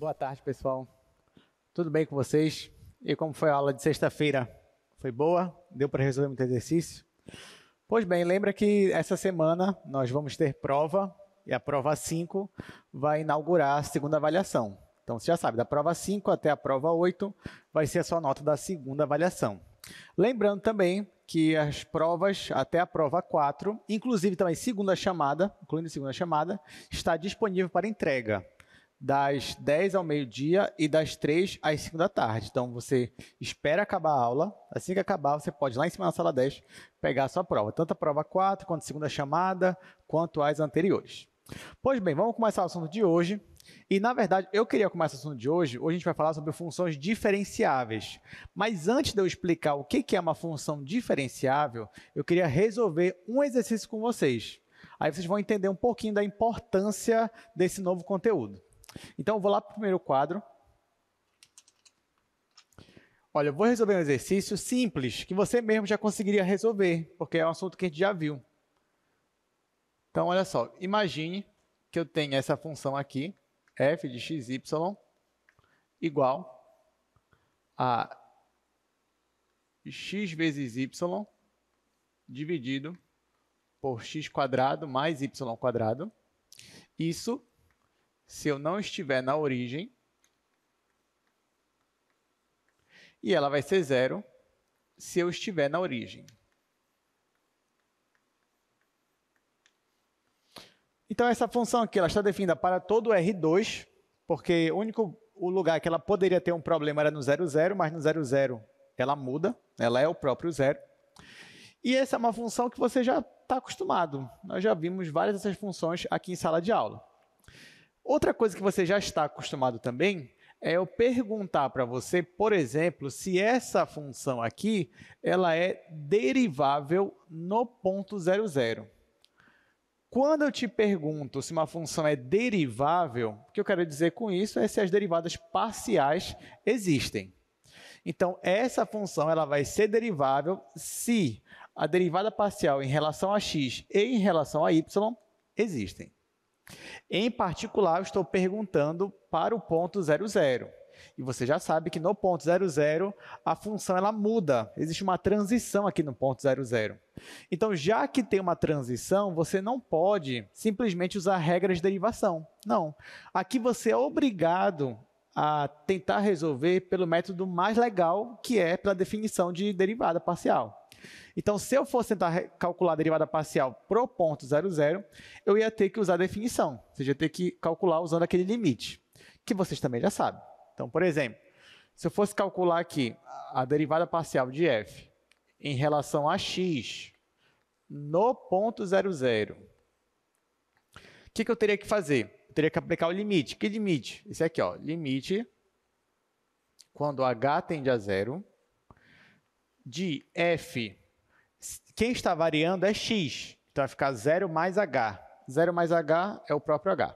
Boa tarde, pessoal. Tudo bem com vocês? E como foi a aula de sexta-feira? Foi boa? Deu para resolver muito exercício? Pois bem, lembra que essa semana nós vamos ter prova, e a prova 5 vai inaugurar a segunda avaliação. Então, você já sabe, da prova 5 até a prova 8 vai ser a sua nota da segunda avaliação. Lembrando também que as provas até a prova 4, inclusive também segunda chamada, incluindo segunda chamada, está disponível para entrega das 10 ao meio-dia e das 3 às 5 da tarde. Então, você espera acabar a aula, assim que acabar, você pode ir lá em cima na sala 10 pegar a sua prova, tanto a prova 4, quanto a segunda chamada, quanto as anteriores. Pois bem, vamos começar o assunto de hoje. E, na verdade, eu queria começar o assunto de hoje. Hoje a gente vai falar sobre funções diferenciáveis. Mas antes de eu explicar o que é uma função diferenciável, eu queria resolver um exercício com vocês. Aí vocês vão entender um pouquinho da importância desse novo conteúdo. Então, eu vou lá para o primeiro quadro. Olha, eu vou resolver um exercício simples, que você mesmo já conseguiria resolver, porque é um assunto que a gente já viu. Então, olha só, imagine que eu tenho essa função aqui, f de xy igual a x vezes y dividido por x quadrado mais y quadrado. Isso se eu não estiver na origem, e ela vai ser zero se eu estiver na origem. Então, essa função aqui ela está definida para todo R2, porque o lugar que ela poderia ter um problema era no 0, 0, mas no 0, 0 ela muda, ela é o próprio zero. E essa é uma função que você já está acostumado. Nós já vimos várias dessas funções aqui em sala de aula. Outra coisa que você já está acostumado também é eu perguntar para você, por exemplo, se essa função aqui ela é derivável no ponto 0, 0. Quando eu te pergunto se uma função é derivável, o que eu quero dizer com isso é se as derivadas parciais existem. Então, essa função ela vai ser derivável se a derivada parcial em relação a x e em relação a y existem. Em particular, eu estou perguntando para o ponto 0, 0. E você já sabe que no ponto 0, 0, a função ela muda. Existe uma transição aqui no ponto 0, 0. Então, já que tem uma transição, você não pode simplesmente usar regras de derivação. Não. Aqui você é obrigado a tentar resolver pelo método mais legal, que é pela definição de derivada parcial. Então, se eu fosse tentar calcular a derivada parcial para o ponto 0, 0, eu ia ter que usar a definição, ou seja, ia ter que calcular usando aquele limite, que vocês também já sabem. Então, por exemplo, se eu fosse calcular aqui a derivada parcial de f em relação a x no ponto 0, 0, o que eu teria que fazer? Eu teria que aplicar o limite. Que limite? Esse aqui, ó, limite quando h tende a 0 de f, quem está variando é x, então vai ficar 0 mais h. 0 mais h é o próprio h.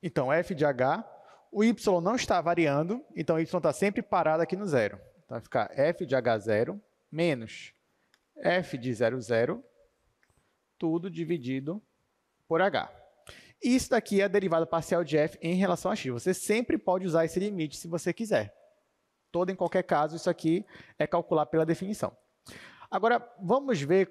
Então, f de h, o y não está variando, então o y está sempre parado aqui no zero. Então, vai ficar f de h0 menos f de 0, 0, tudo dividido por h. Isso daqui é a derivada parcial de f em relação a x. Você sempre pode usar esse limite se você quiser. Todo em qualquer caso, isso aqui é calcular pela definição. Agora, vamos ver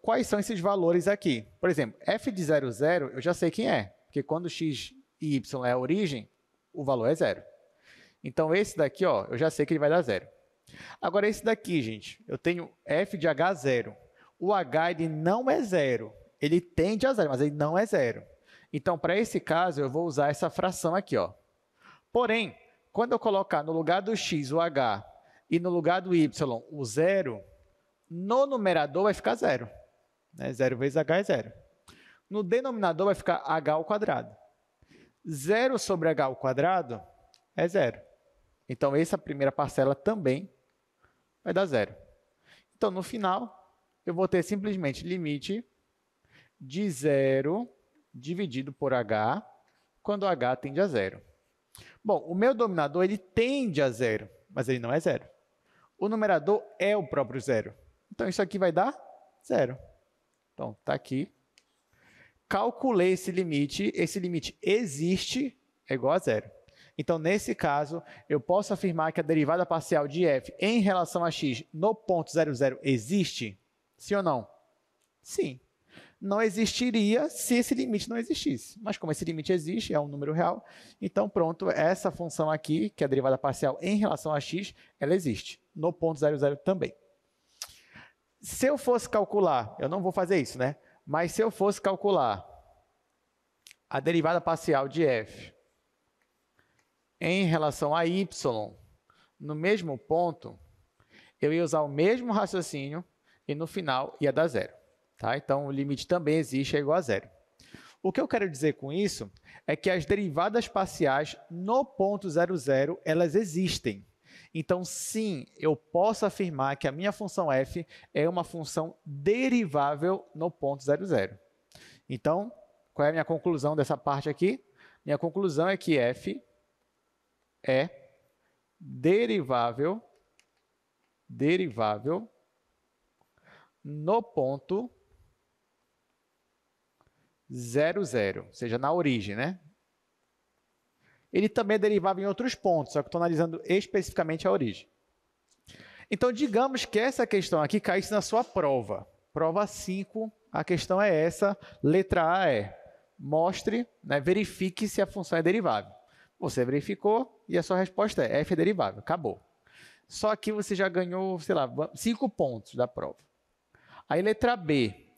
quais são esses valores aqui. Por exemplo, f de 0, 0, eu já sei quem é, porque quando x e y é a origem, o valor é 0. Então, esse daqui, ó, eu já sei que ele vai dar 0. Agora, esse daqui, gente, eu tenho f de h0. O h ele não é 0. Ele tende a 0, mas ele não é 0. Então, para esse caso, eu vou usar essa fração aqui, ó. Porém, quando eu colocar no lugar do x o h e no lugar do y o 0, no numerador vai ficar 0. 0 vezes h é 0. No denominador vai ficar h ao quadrado. 0 sobre h ao quadrado é 0. Então, essa primeira parcela também vai dar 0. Então, no final, eu vou ter simplesmente limite de 0 dividido por h, quando h tende a 0. Bom, o meu dominador ele tende a 0, mas ele não é 0. O numerador é o próprio 0. Então, isso aqui vai dar 0. Então, está aqui. Calculei esse limite existe, é igual a 0. Então, nesse caso, eu posso afirmar que a derivada parcial de f em relação a x no ponto 00 existe? Sim ou não? Sim. Não existiria se esse limite não existisse. Mas como esse limite existe, é um número real, então pronto, essa função aqui, que é a derivada parcial em relação a x, ela existe. No ponto 00 também. Se eu fosse calcular, eu não vou fazer isso, né? Mas se eu fosse calcular a derivada parcial de f em relação a y no mesmo ponto, eu ia usar o mesmo raciocínio e no final ia dar zero. Tá? Então, o limite também existe, é igual a zero. O que eu quero dizer com isso é que as derivadas parciais no ponto 00, elas existem. Então, sim, eu posso afirmar que a minha função f é uma função derivável no ponto 00. Então, qual é a minha conclusão dessa parte aqui? Minha conclusão é que f é derivável no ponto 00, ou seja, na origem, né? Ele também é derivável em outros pontos, só que estou analisando especificamente a origem. Então, digamos que essa questão aqui caísse na sua prova. Prova 5, a questão é essa, letra A é, mostre, né, verifique se a função é derivável. Você verificou e a sua resposta é f é derivável, acabou. Só que você já ganhou, sei lá, 5 pontos da prova. Aí, letra B,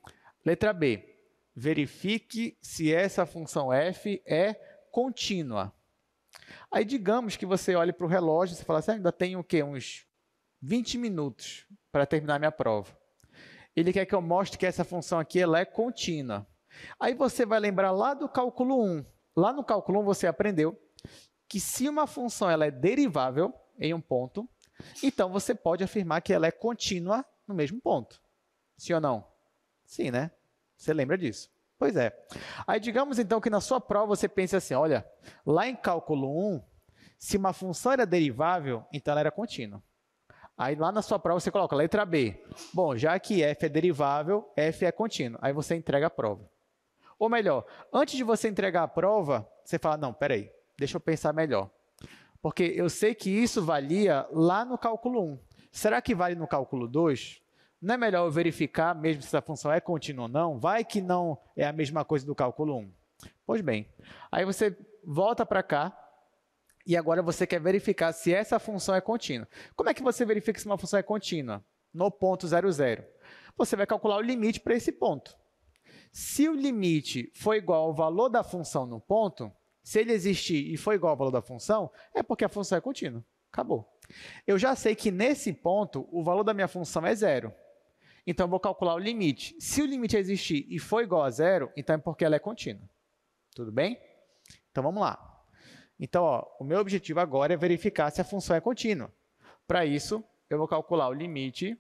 verifique se essa função f é contínua. Aí, digamos que você olhe para o relógio e você fala assim, ainda tenho o quê? Uns 20 minutos para terminar minha prova. Ele quer que eu mostre que essa função aqui ela é contínua. Aí você vai lembrar lá do cálculo 1. Lá no cálculo 1 você aprendeu que se uma função ela é derivável em um ponto, então você pode afirmar que ela é contínua no mesmo ponto. Sim ou não? Sim, né? Você lembra disso? Pois é. Aí, digamos, então, que na sua prova você pense assim, olha, lá em cálculo 1, se uma função era derivável, então ela era contínua. Aí, lá na sua prova, você coloca letra B. Bom, já que f é derivável, f é contínuo. Aí, você entrega a prova. Ou melhor, antes de você entregar a prova, você fala, não, peraí, deixa eu pensar melhor. Porque eu sei que isso valia lá no cálculo 1. Será que vale no cálculo 2? Não é melhor eu verificar mesmo se essa função é contínua ou não? Vai que não é a mesma coisa do cálculo 1. Pois bem, aí você volta para cá e agora você quer verificar se essa função é contínua. Como é que você verifica se uma função é contínua? No ponto 00. Você vai calcular o limite para esse ponto. Se o limite for igual ao valor da função no ponto, se ele existir e for igual ao valor da função, é porque a função é contínua. Acabou. Eu já sei que nesse ponto o valor da minha função é zero. Então, eu vou calcular o limite. Se o limite existir e for igual a zero, então é porque ela é contínua. Tudo bem? Então, vamos lá. Então, ó, o meu objetivo agora é verificar se a função é contínua. Para isso, eu vou calcular o limite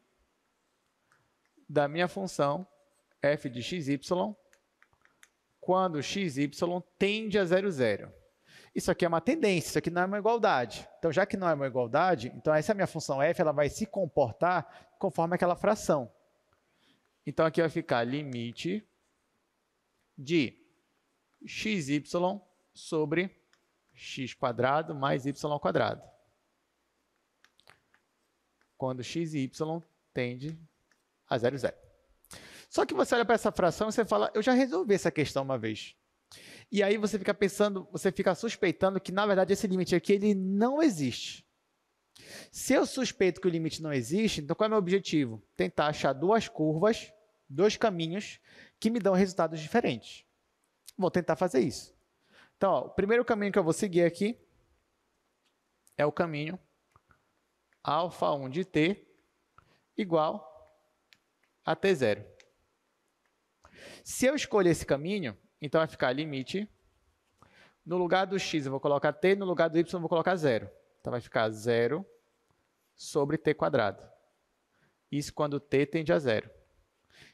da minha função f de xy quando xy tende a 0,0. Isso aqui é uma tendência, isso aqui não é uma igualdade. Então, já que não é uma igualdade, então essa minha função f ela vai se comportar conforme aquela fração. Então, aqui vai ficar limite de xy sobre x² mais y². Quando xy tende a 0,0. Só que você olha para essa fração e você fala, eu já resolvi essa questão uma vez. E aí você fica pensando, você fica suspeitando que, na verdade, esse limite aqui ele não existe. Se eu suspeito que o limite não existe, então qual é o meu objetivo? Tentar achar duas curvas, dois caminhos que me dão resultados diferentes. Vou tentar fazer isso. Então, ó, o primeiro caminho que eu vou seguir aqui é o caminho α1 de t igual a t0. Se eu escolher esse caminho, então vai ficar limite, no lugar do x eu vou colocar t, no lugar do y eu vou colocar 0. Então vai ficar 0 sobre t². Isso quando t tende a 0.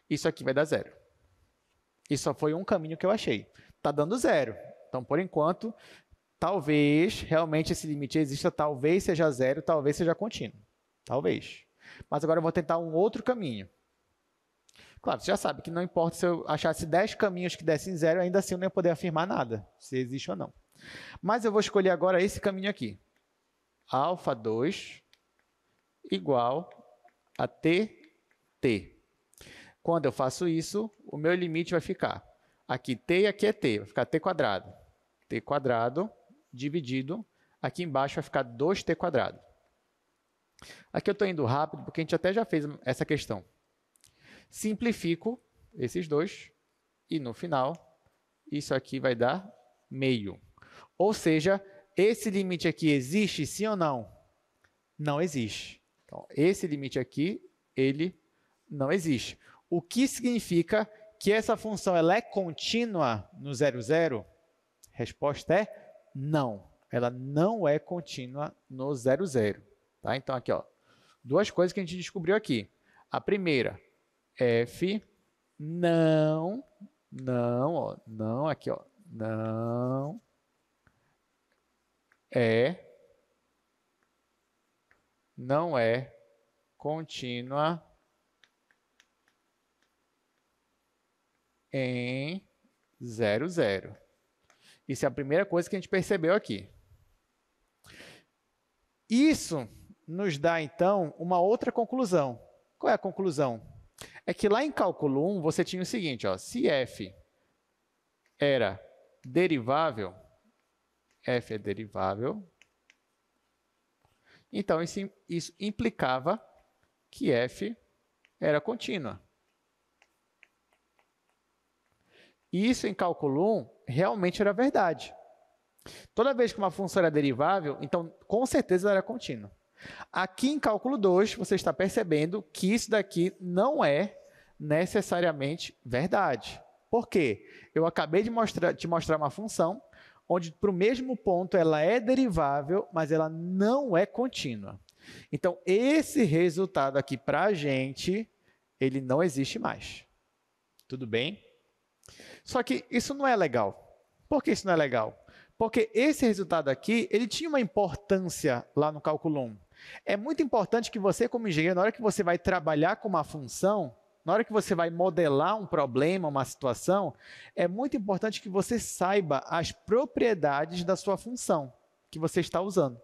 Isso aqui vai dar 0. Isso só foi um caminho que eu achei. Está dando 0. Então, por enquanto, talvez realmente esse limite exista, talvez seja 0, talvez seja contínuo. Talvez. Mas agora eu vou tentar um outro caminho. Claro, você já sabe que não importa se eu achasse 10 caminhos que dessem 0, ainda assim eu não ia poder afirmar nada, se existe ou não. Mas eu vou escolher agora esse caminho aqui. Alfa 2 igual a tt. Quando eu faço isso, o meu limite vai ficar aqui t e aqui é t, vai ficar t quadrado. T quadrado dividido, aqui embaixo vai ficar 2t quadrado. Aqui eu estou indo rápido, porque a gente até já fez essa questão. Simplifico esses dois, e no final, isso aqui vai dar meio. Ou seja, esse limite aqui existe sim ou não? Não existe. Então, esse limite aqui, ele não existe. O que significa que essa função ela é contínua no 0, 0? Resposta é não. Ela não é contínua no 0, 0. Tá? Então, aqui, ó, duas coisas que a gente descobriu aqui. A primeira, f não, ó, não, aqui, ó, não é contínua em 0, 0. Isso é a primeira coisa que a gente percebeu aqui. Isso nos dá, então, uma outra conclusão. Qual é a conclusão? É que lá em cálculo 1, você tinha o seguinte, ó, se f era derivável, f é derivável, então isso implicava que f era contínua. E isso em cálculo 1 realmente era verdade. Toda vez que uma função era derivável, então com certeza ela era contínua. Aqui em cálculo 2, você está percebendo que isso daqui não é necessariamente verdade. Por quê? Eu acabei de te mostrar uma função onde para o mesmo ponto ela é derivável, mas ela não é contínua. Então, esse resultado aqui para a gente, ele não existe mais. Tudo bem? Só que isso não é legal. Por que isso não é legal? Porque esse resultado aqui, ele tinha uma importância lá no cálculo 1. É muito importante que você, como engenheiro, na hora que você vai trabalhar com uma função, na hora que você vai modelar um problema, uma situação, é muito importante que você saiba as propriedades da sua função que você está usando.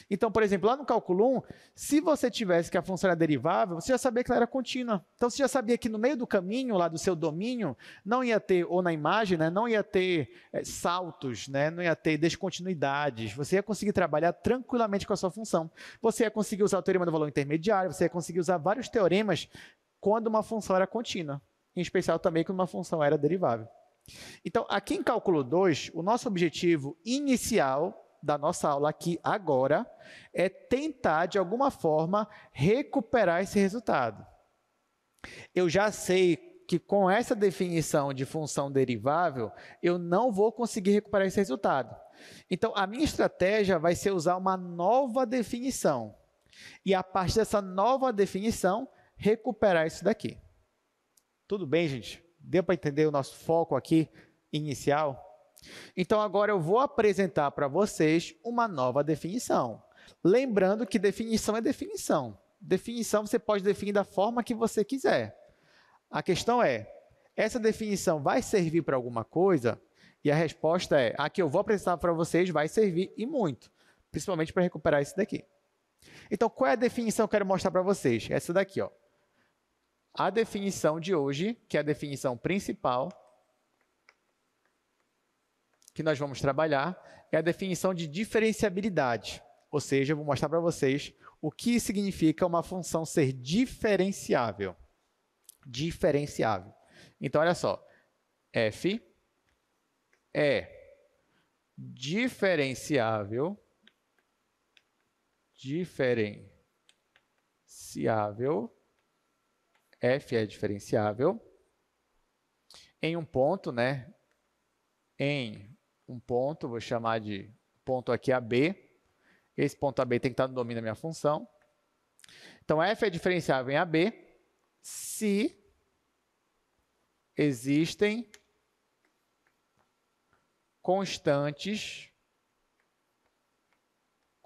Então, por exemplo, lá no cálculo 1, se você tivesse que a função era derivável, você já sabia que ela era contínua. Então, você já sabia que no meio do caminho, lá do seu domínio, não ia ter, ou na imagem, né, não ia ter saltos, né, não ia ter descontinuidades. Você ia conseguir trabalhar tranquilamente com a sua função. Você ia conseguir usar o teorema do valor intermediário, você ia conseguir usar vários teoremas quando uma função era contínua, em especial também quando uma função era derivável. Então, aqui em cálculo 2, o nosso objetivo inicial da nossa aula aqui agora é tentar, de alguma forma, recuperar esse resultado. Eu já sei que com essa definição de função derivável, eu não vou conseguir recuperar esse resultado. Então, a minha estratégia vai ser usar uma nova definição. E, a partir dessa nova definição, recuperar isso daqui. Tudo bem, gente? Deu para entender o nosso foco aqui inicial? Então, agora eu vou apresentar para vocês uma nova definição. Lembrando que definição é definição. Definição você pode definir da forma que você quiser. A questão é, essa definição vai servir para alguma coisa? E a resposta é, a que eu vou apresentar para vocês vai servir e muito, principalmente para recuperar isso daqui. Então, qual é a definição que eu quero mostrar para vocês? Essa daqui, ó. A definição de hoje, que é a definição principal, que nós vamos trabalhar, é a definição de diferenciabilidade. Ou seja, eu vou mostrar para vocês o que significa uma função ser diferenciável. Diferenciável. Então, olha só. F é diferenciável F é diferenciável em um ponto, né? Em um ponto, vou chamar de ponto aqui AB. Esse ponto AB tem que estar no domínio da minha função. Então, f é diferenciável em AB se existem constantes.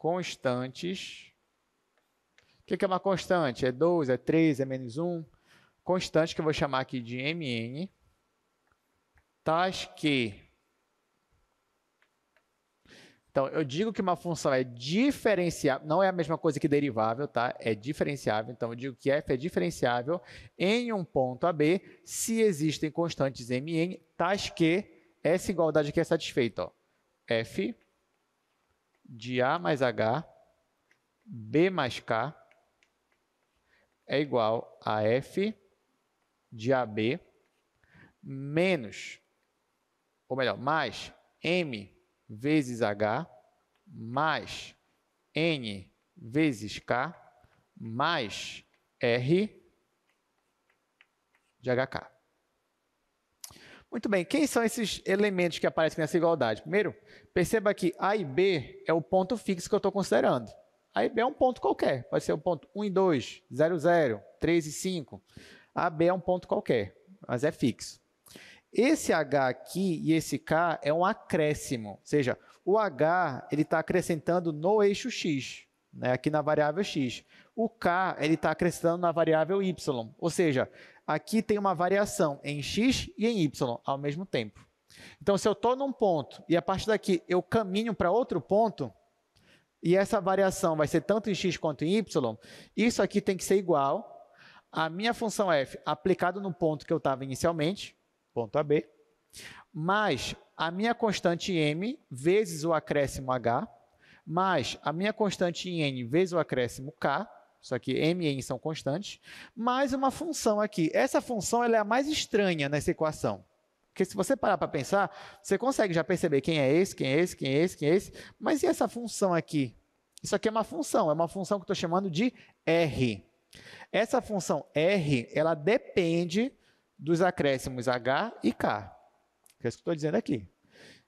O que é uma constante? É 2, é 3, é menos 1. Constante que eu vou chamar aqui de Mn, tais que Então, eu digo que uma função é diferenciável, não é a mesma coisa que derivável, tá? É diferenciável. Então, eu digo que f é diferenciável em um ponto AB se existem constantes m e n, tais que essa igualdade aqui é satisfeita. Ó. F de A mais H, B mais K, é igual a F de AB menos, ou melhor, mais M vezes H, mais N vezes K, mais R de HK. Muito bem, quem são esses elementos que aparecem nessa igualdade? Primeiro, perceba que A e B é o ponto fixo que eu estou considerando. A e B é um ponto qualquer, pode ser o ponto 1 e 2, 0, 0, 3 e 5. A, B é um ponto qualquer, mas é fixo. Esse H aqui e esse K é um acréscimo, ou seja, o H está acrescentando no eixo x, né, aqui na variável x. O K está acrescentando na variável y, ou seja, aqui tem uma variação em x e em y ao mesmo tempo. Então, se eu estou num ponto e a partir daqui eu caminho para outro ponto, e essa variação vai ser tanto em x quanto em y, isso aqui tem que ser igual à minha função f aplicada no ponto que eu estava inicialmente, ponto AB, mais a minha constante m vezes o acréscimo h, mais a minha constante em n vezes o acréscimo k, isso aqui m e n são constantes, mais uma função aqui. Essa função ela é a mais estranha nessa equação. Porque se você parar para pensar, você consegue já perceber quem é esse, quem é esse, quem é esse, quem é esse. Mas e essa função aqui? Isso aqui é uma função que eu estou chamando de R. Essa função R, ela depende dos acréscimos H e K. É isso que eu estou dizendo aqui.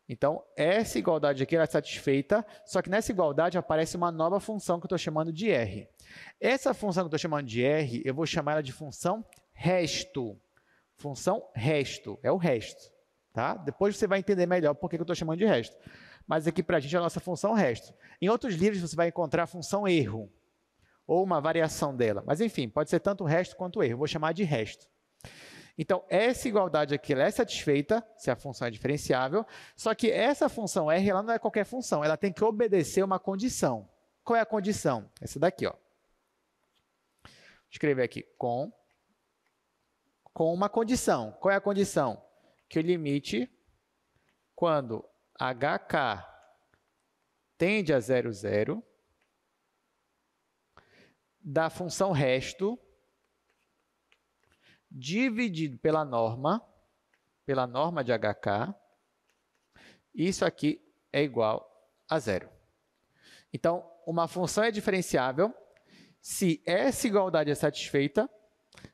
Então, essa igualdade aqui ela é satisfeita, só que nessa igualdade aparece uma nova função que eu estou chamando de R. Essa função que eu estou chamando de R, eu vou chamar ela de função resto. Função resto, é o resto. Tá? Depois você vai entender melhor por que eu estou chamando de resto. Mas aqui para a gente é a nossa função resto. Em outros livros você vai encontrar a função erro, ou uma variação dela. Mas enfim, pode ser tanto resto quanto erro. Eu vou chamar de resto. Então, essa igualdade aqui ela é satisfeita, se a função é diferenciável, só que essa função R ela não é qualquer função, ela tem que obedecer uma condição. Qual é a condição? Essa daqui, ó. Vou escrever aqui, com uma condição. Qual é a condição? Que o limite, quando HK tende a 0, 0, da função resto, dividido pela norma de HK, isso aqui é igual a 0. Então, uma função é diferenciável se essa igualdade é satisfeita,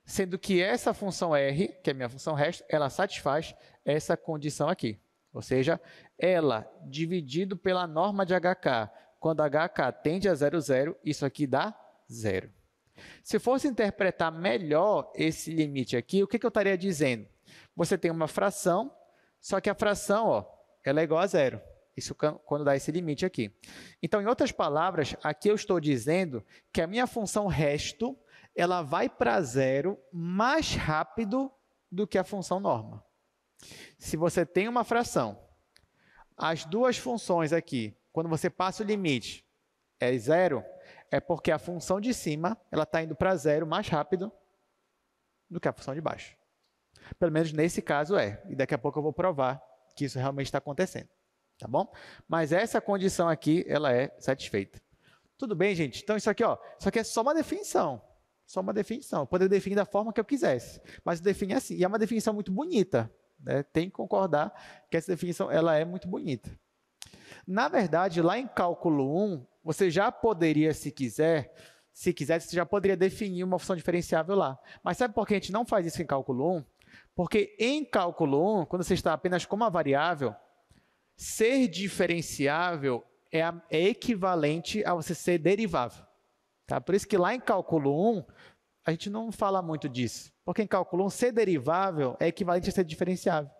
sendo que essa função R, que é a minha função resto, ela satisfaz essa condição aqui. Ou seja, ela dividido pela norma de HK, quando HK tende a 0, 0, isso aqui dá 0. Se fosse interpretar melhor esse limite aqui, o que eu estaria dizendo? Você tem uma fração, só que a fração ó, ela é igual a 0. Isso quando dá esse limite aqui. Então, em outras palavras, aqui eu estou dizendo que a minha função resto ela vai para 0 mais rápido do que a função norma. Se você tem uma fração, as duas funções aqui, quando você passa o limite, é 0, é porque a função de cima ela está indo para 0 mais rápido do que a função de baixo. Pelo menos nesse caso é. E daqui a pouco eu vou provar que isso realmente está acontecendo. Tá bom? Mas essa condição aqui, ela é satisfeita. Tudo bem, gente? Então, isso aqui é só uma definição. Só uma definição. Eu poderia definir da forma que eu quisesse. Mas definir assim. E é uma definição muito bonita. Né? Tem que concordar que essa definição ela é muito bonita. Na verdade, lá em cálculo 1, você já poderia, se quisesse, você já poderia definir uma função diferenciável lá. Mas sabe por que a gente não faz isso em cálculo 1? Porque em cálculo 1, quando você está apenas com uma variável, ser diferenciável é equivalente a você ser derivável. Tá? Por isso que lá em cálculo 1, a gente não fala muito disso. Porque em cálculo 1, ser derivável é equivalente a ser diferenciável.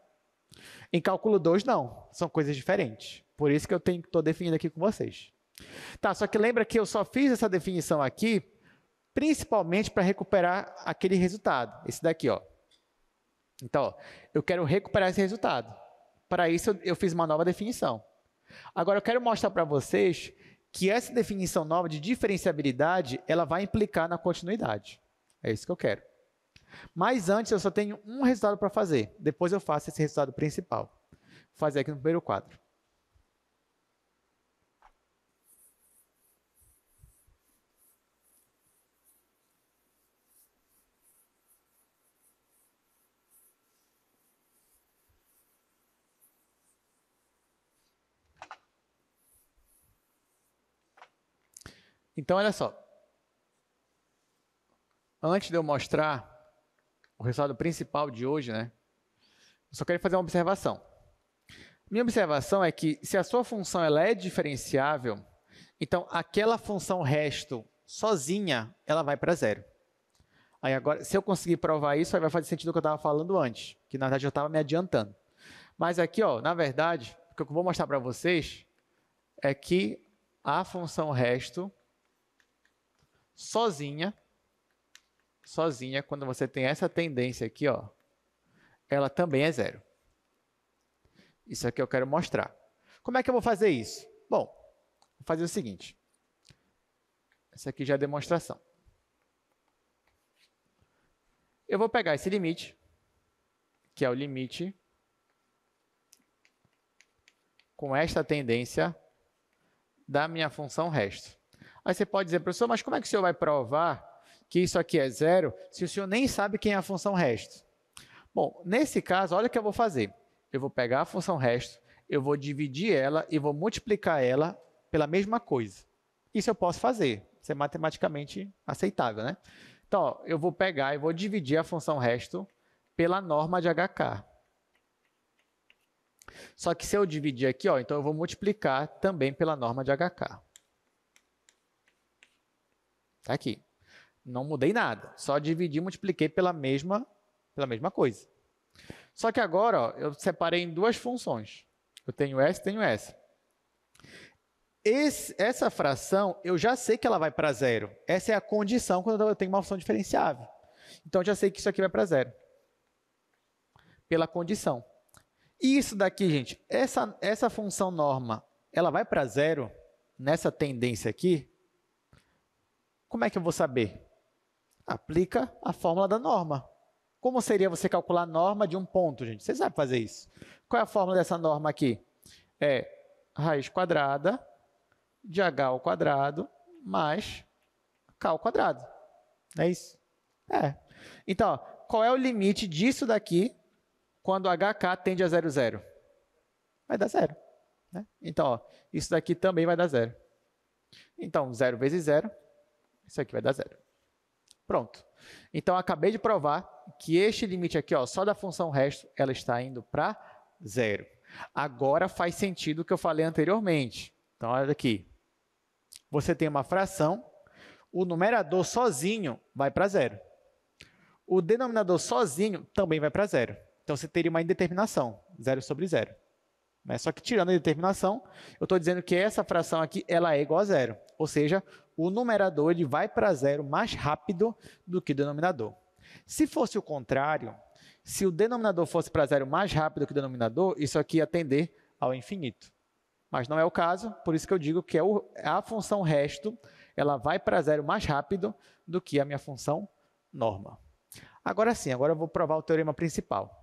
Em cálculo 2, não. São coisas diferentes. Por isso que eu estou definindo aqui com vocês. Tá, só que lembra que eu só fiz essa definição aqui, principalmente para recuperar aquele resultado. Esse daqui, ó. Então, ó, eu quero recuperar esse resultado. Para isso, eu fiz uma nova definição. Agora, eu quero mostrar para vocês que essa definição nova de diferenciabilidade, ela vai implicar na continuidade. É isso que eu quero. Mas antes, eu só tenho um resultado para fazer. Depois eu faço esse resultado principal. Vou fazer aqui no primeiro quadro. Então, olha só. Antes de eu mostrar o resultado principal de hoje, né? Eu só quero fazer uma observação. Minha observação é que se a sua função ela é diferenciável, então aquela função resto sozinha, ela vai para zero. Aí agora, se eu conseguir provar isso, aí vai fazer sentido o que eu estava falando antes, que na verdade eu estava me adiantando. Mas aqui, ó, na verdade, o que eu vou mostrar para vocês é que a função resto sozinha, quando você tem essa tendência aqui, ó, ela também é zero. Isso aqui eu quero mostrar. Como é que eu vou fazer isso? Bom, vou fazer o seguinte. Essa aqui já é demonstração. Eu vou pegar esse limite, que é o limite com esta tendência da minha função resto. Aí você pode dizer, professor, mas como é que o senhor vai provar que isso aqui é zero se o senhor nem sabe quem é a função resto? Bom, nesse caso, olha o que eu vou fazer. Eu vou pegar a função resto, eu vou dividir ela e vou multiplicar ela pela mesma coisa. Isso eu posso fazer, isso é matematicamente aceitável, né? Então, ó, eu vou pegar e vou dividir a função resto pela norma de HK. Só que se eu dividir aqui, ó, então eu vou multiplicar também pela norma de HK. Tá aqui. Não mudei nada, só dividi e multipliquei pela mesma coisa. Só que agora, ó, eu separei em duas funções. Eu tenho essa e tenho essa. Essa fração, eu já sei que ela vai para zero. Essa é a condição quando eu tenho uma função diferenciável. Então, eu já sei que isso aqui vai para zero. Pela condição. E isso daqui, gente, essa função norma, ela vai para zero nessa tendência aqui? Como é que eu vou saber? Aplica a fórmula da norma. Como seria você calcular a norma de um ponto, gente? Você sabe fazer isso. Qual é a fórmula dessa norma aqui? É raiz quadrada de h ao quadrado mais k ao quadrado. Não é isso? É. Então, ó, qual é o limite disso daqui quando hk tende a 0, 0? Vai dar zero. Né? Então, ó, isso daqui também vai dar zero. Então, 0 vezes 0, isso aqui vai dar zero. Pronto. Então, acabei de provar que este limite aqui, ó, só da função resto, ela está indo para zero. Agora faz sentido o que eu falei anteriormente. Então, olha aqui. Você tem uma fração, o numerador sozinho vai para zero. O denominador sozinho também vai para zero. Então, você teria uma indeterminação, 0 sobre 0. Só que tirando a indeterminação, eu estou dizendo que essa fração aqui ela é igual a zero. Ou seja, o numerador ele vai para zero mais rápido do que o denominador. Se fosse o contrário, se o denominador fosse para zero mais rápido que o denominador, isso aqui ia tender ao infinito. Mas não é o caso, por isso que eu digo que a função resto ela vai para zero mais rápido do que a minha função norma. Agora sim, agora eu vou provar o teorema principal.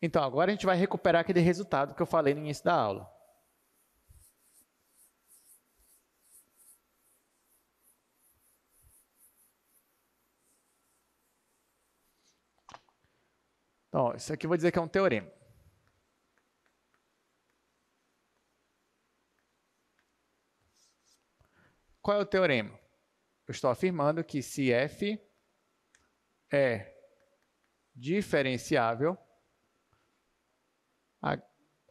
Então, agora a gente vai recuperar aquele resultado que eu falei no início da aula. Então, isso aqui eu vou dizer que é um teorema. Qual é o teorema? Eu estou afirmando que se f é diferenciável,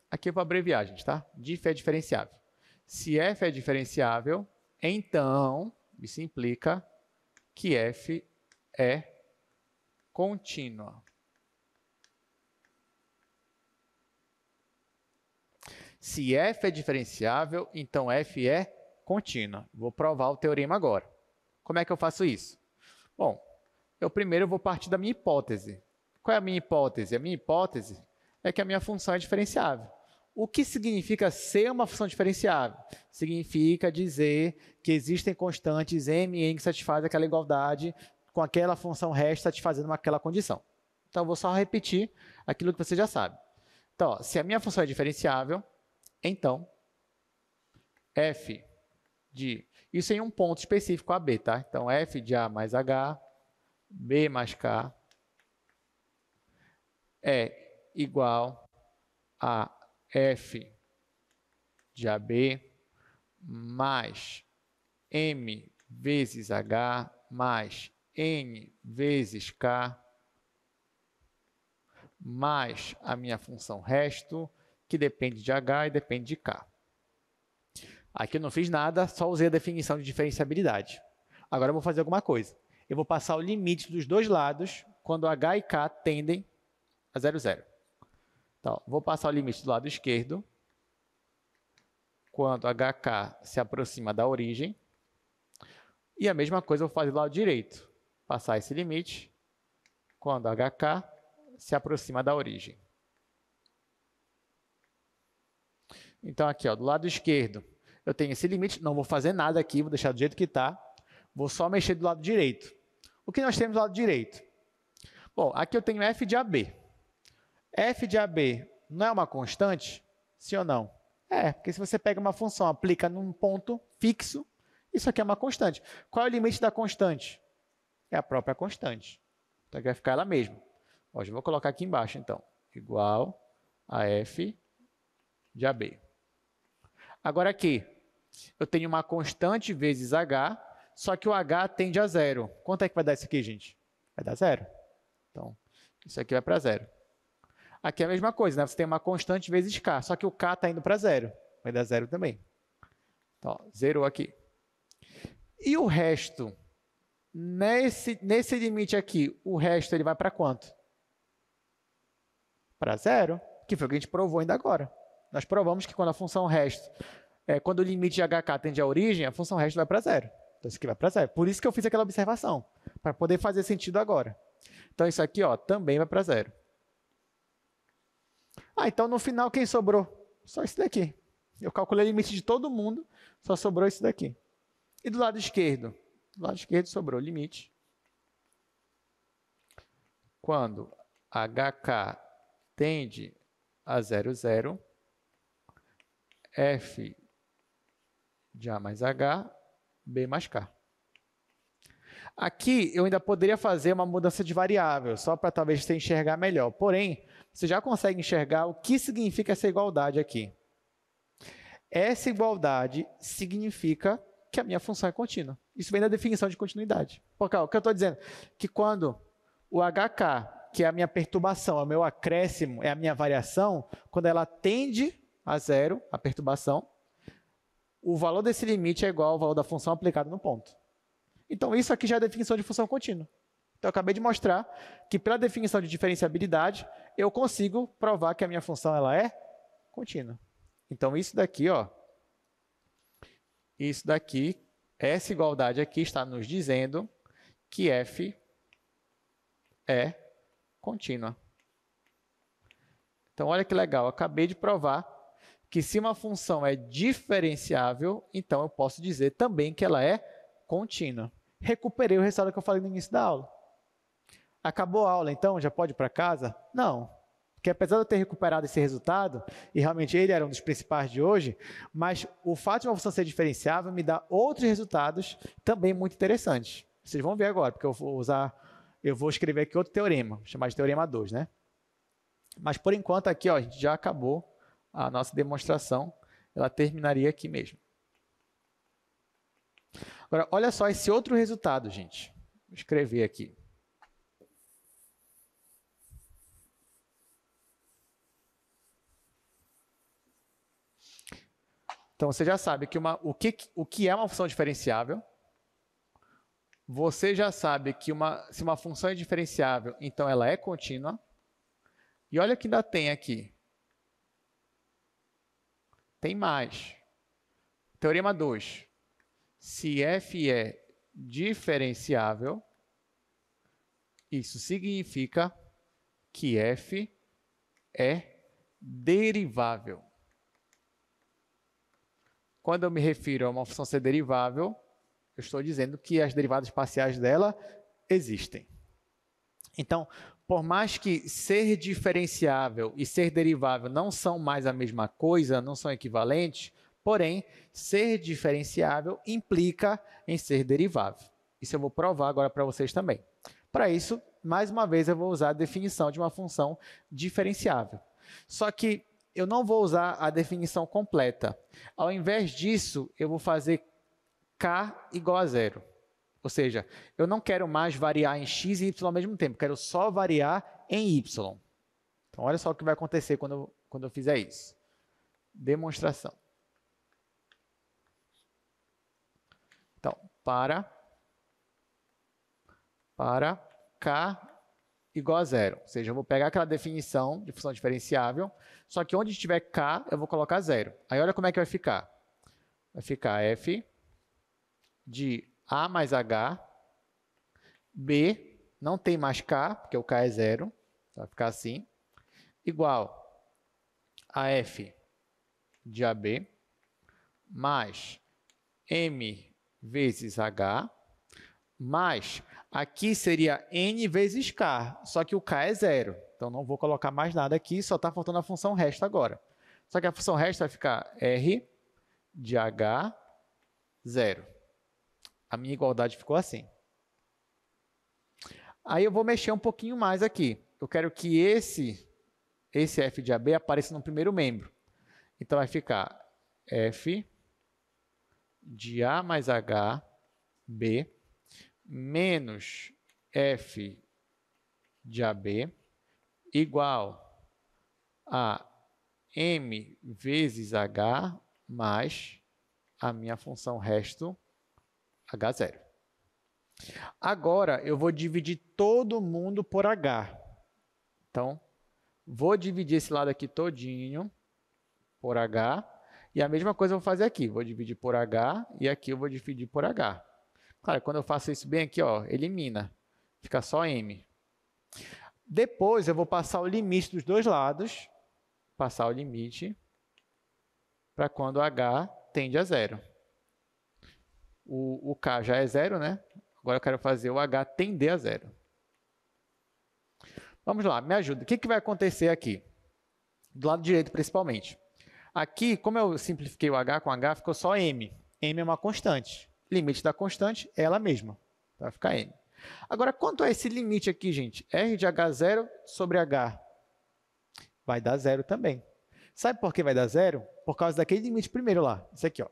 aqui eu vou abreviar, gente, tá? Dif é diferenciável. Se f é diferenciável, então isso implica que f é contínua. Se f é diferenciável, então f é contínua. Vou provar o teorema agora. Como é que eu faço isso? Bom, eu primeiro vou partir da minha hipótese. Qual é a minha hipótese? A minha hipótese é que a minha função é diferenciável. O que significa ser uma função diferenciável? Significa dizer que existem constantes m e n que satisfazem aquela igualdade com aquela função resto satisfazendo aquela condição. Então, eu vou só repetir aquilo que você já sabe. Então, ó, se a minha função é diferenciável, então, f de... Isso em um ponto específico AB, tá? Então, f de A mais H, B mais K, é igual a f de AB mais m vezes H mais n vezes K mais a minha função resto, que depende de H e depende de K. Aqui eu não fiz nada, só usei a definição de diferenciabilidade. Agora eu vou fazer alguma coisa. Eu vou passar o limite dos dois lados quando H e K tendem a 0, 0. Então, vou passar o limite do lado esquerdo quando HK se aproxima da origem. E a mesma coisa eu vou fazer do lado direito. Passar esse limite quando HK se aproxima da origem. Então, aqui, ó, do lado esquerdo, eu tenho esse limite. Não vou fazer nada aqui, vou deixar do jeito que está. Vou só mexer do lado direito. O que nós temos do lado direito? Bom, aqui eu tenho f de AB. F de AB não é uma constante? Sim ou não? É, porque se você pega uma função, aplica num ponto fixo, isso aqui é uma constante. Qual é o limite da constante? É a própria constante. Então, aqui vai ficar ela mesma. Ó, já vou colocar aqui embaixo, então. Igual a f de AB. Agora aqui, eu tenho uma constante vezes h, só que o h tende a 0. Quanto é que vai dar isso aqui, gente? Vai dar 0. Então, isso aqui vai para 0. Aqui é a mesma coisa, né? Você tem uma constante vezes k, só que o k está indo para 0. Vai dar 0 também. Então, ó, zerou aqui. E o resto? Nesse limite aqui, o resto ele vai para quanto? Para 0, que foi o que a gente provou ainda agora. Nós provamos que quando a função resto, quando o limite de hk tende à origem, a função resto vai para 0. Então, isso aqui vai para 0. Por isso que eu fiz aquela observação, para poder fazer sentido agora. Então, isso aqui ó, também vai para 0. Ah, então no final quem sobrou? Só isso daqui. Eu calculei o limite de todo mundo, só sobrou isso daqui. E do lado esquerdo? Do lado esquerdo sobrou o limite. Quando hk tende a 0, 0, f de A mais H, B mais K. Aqui eu ainda poderia fazer uma mudança de variável, só para talvez você enxergar melhor. Porém, você já consegue enxergar o que significa essa igualdade aqui. Essa igualdade significa que a minha função é contínua. Isso vem da definição de continuidade. Porque, ó, o que eu estou dizendo? Que quando o HK, que é a minha perturbação, é o meu acréscimo, é a minha variação, quando ela tende a 0, a perturbação, o valor desse limite é igual ao valor da função aplicado no ponto. Então, isso aqui já é a definição de função contínua. Então, eu acabei de mostrar que, pela definição de diferenciabilidade, eu consigo provar que a minha função ela é contínua. Então, isso daqui, ó, isso daqui, essa igualdade aqui está nos dizendo que f é contínua. Então, olha que legal, eu acabei de provar que se uma função é diferenciável, então eu posso dizer também que ela é contínua. Recuperei o resultado que eu falei no início da aula. Acabou a aula, então? Já pode ir para casa? Não. Porque apesar de eu ter recuperado esse resultado, e realmente ele era um dos principais de hoje, mas o fato de uma função ser diferenciável me dá outros resultados também muito interessantes. Vocês vão ver agora, porque eu vou escrever aqui outro teorema, vou chamar de teorema 2, né? Mas por enquanto aqui, ó, a gente já acabou a nossa demonstração, ela terminaria aqui mesmo. Agora, olha só esse outro resultado, gente. Vou escrever aqui. Então, você já sabe que o que é uma função diferenciável. Você já sabe que se uma função é diferenciável, então ela é contínua. E olha que ainda tem aqui. Tem mais. Teorema 2. Se f é diferenciável, isso significa que f é derivável. Quando eu me refiro a uma função ser derivável, eu estou dizendo que as derivadas parciais dela existem. Então, por mais que ser diferenciável e ser derivável não são mais a mesma coisa, não são equivalentes, porém, ser diferenciável implica em ser derivável. Isso eu vou provar agora para vocês também. Para isso, mais uma vez, eu vou usar a definição de uma função diferenciável. Só que eu não vou usar a definição completa. Ao invés disso, eu vou fazer k igual a zero. Ou seja, eu não quero mais variar em x e y ao mesmo tempo, quero só variar em y. Então, olha só o que vai acontecer quando eu fizer isso. Demonstração. Então, para k igual a zero. Ou seja, eu vou pegar aquela definição de função diferenciável, só que onde tiver k, eu vou colocar zero. Aí, olha como é que vai ficar. Vai ficar f de a mais h, b, não tem mais k, porque o k é zero, vai ficar assim, igual a f de ab, mais m vezes h, mais, aqui seria n vezes k, só que o k é zero, então não vou colocar mais nada aqui, só está faltando a função resta agora. Só que a função resta vai ficar r de h, zero. A minha igualdade ficou assim. Aí eu vou mexer um pouquinho mais aqui. Eu quero que esse f de AB apareça no primeiro membro. Então, vai ficar f de A mais H, B, menos f de AB, igual a m vezes H mais a minha função resto, H0. Agora, eu vou dividir todo mundo por H. Então, vou dividir esse lado aqui todinho por H. E a mesma coisa eu vou fazer aqui. Vou dividir por H e aqui eu vou dividir por H. Claro, quando eu faço isso bem aqui, ó, elimina. Fica só M. Depois, eu vou passar o limite dos dois lados. Passar o limite para quando H tende a zero. O K já é zero, né? Agora eu quero fazer o H tender a zero. Vamos lá, me ajuda. O que vai acontecer aqui? Do lado direito, principalmente. Aqui, como eu simplifiquei o H com H, ficou só M. M é uma constante. Limite da constante é ela mesma. Vai ficar M. Agora, quanto é esse limite aqui, gente? R de H0 sobre H. Vai dar zero também. Sabe por que vai dar zero? Por causa daquele limite primeiro lá. Esse aqui, ó.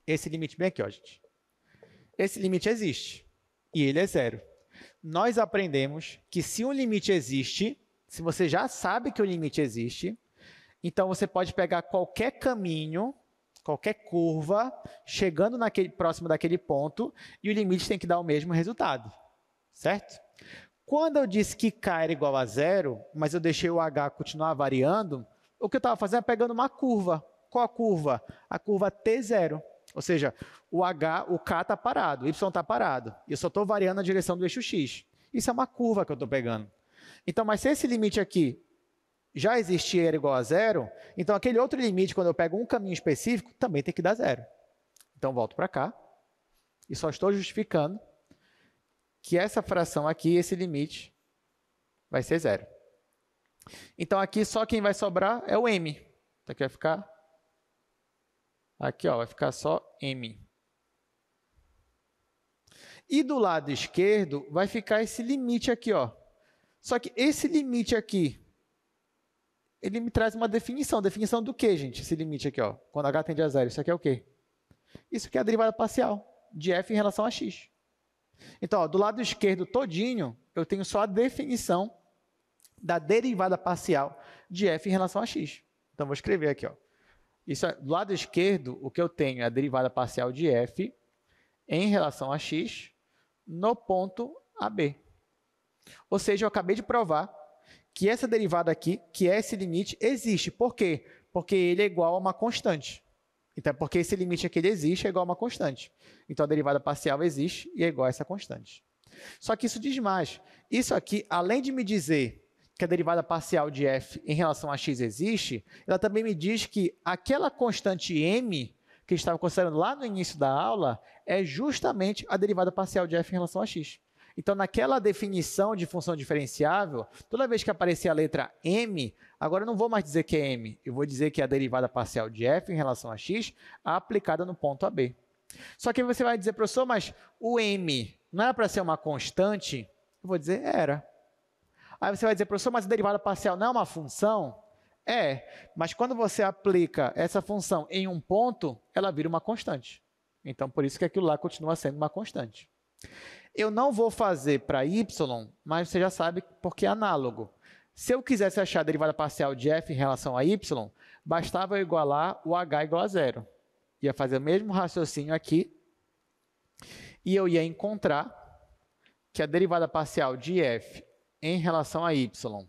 Esse limite bem aqui, ó, gente. Esse limite existe e ele é zero. Nós aprendemos que se um limite existe, se você já sabe que o limite existe, então você pode pegar qualquer caminho, qualquer curva, chegando próximo daquele ponto, e o limite tem que dar o mesmo resultado, certo? Quando eu disse que k era igual a zero, mas eu deixei o h continuar variando, o que eu estava fazendo é pegando uma curva. Qual a curva? A curva T0. Ou seja, o K está parado, o Y está parado. E eu só estou variando a direção do eixo X. Isso é uma curva que eu estou pegando. Então, mas se esse limite aqui já existia e era igual a zero, então aquele outro limite, quando eu pego um caminho específico, também tem que dar zero. Então, volto para cá. E só estou justificando que essa fração aqui, esse limite, vai ser zero. Então, aqui só quem vai sobrar é o M. Então, aqui vai ficar... Aqui, ó, vai ficar só M. E do lado esquerdo vai ficar esse limite aqui, ó. Só que esse limite aqui, ele me traz uma definição. Definição do quê, gente? Esse limite aqui, ó. Quando h tende a zero. Isso aqui é o quê? Isso aqui é a derivada parcial de f em relação a x. Então, ó, do lado esquerdo todinho, eu tenho só a definição da derivada parcial de f em relação a x. Então, vou escrever aqui, ó. Isso, do lado esquerdo, o que eu tenho é a derivada parcial de f em relação a x no ponto AB. Ou seja, eu acabei de provar que essa derivada aqui, que é esse limite, existe. Por quê? Porque ele é igual a uma constante. Então, porque esse limite aqui ele existe, é igual a uma constante. Então, a derivada parcial existe e é igual a essa constante. Só que isso diz mais. Isso aqui, além de me dizer que a derivada parcial de f em relação a x existe, ela também me diz que aquela constante m que estava considerando lá no início da aula é justamente a derivada parcial de f em relação a x. Então, naquela definição de função diferenciável, toda vez que aparecer a letra m, agora eu não vou mais dizer que é m, eu vou dizer que é a derivada parcial de f em relação a x aplicada no ponto AB. Só que você vai dizer, professor, mas o m não era para ser uma constante? Eu vou dizer, era. Aí você vai dizer, professor, mas a derivada parcial não é uma função? É, mas quando você aplica essa função em um ponto, ela vira uma constante. Então, por isso que aquilo lá continua sendo uma constante. Eu não vou fazer para y, mas você já sabe porque é análogo. Se eu quisesse achar a derivada parcial de f em relação a y, bastava eu igualar o h igual a zero. Ia fazer o mesmo raciocínio aqui e eu ia encontrar que a derivada parcial de f em relação a y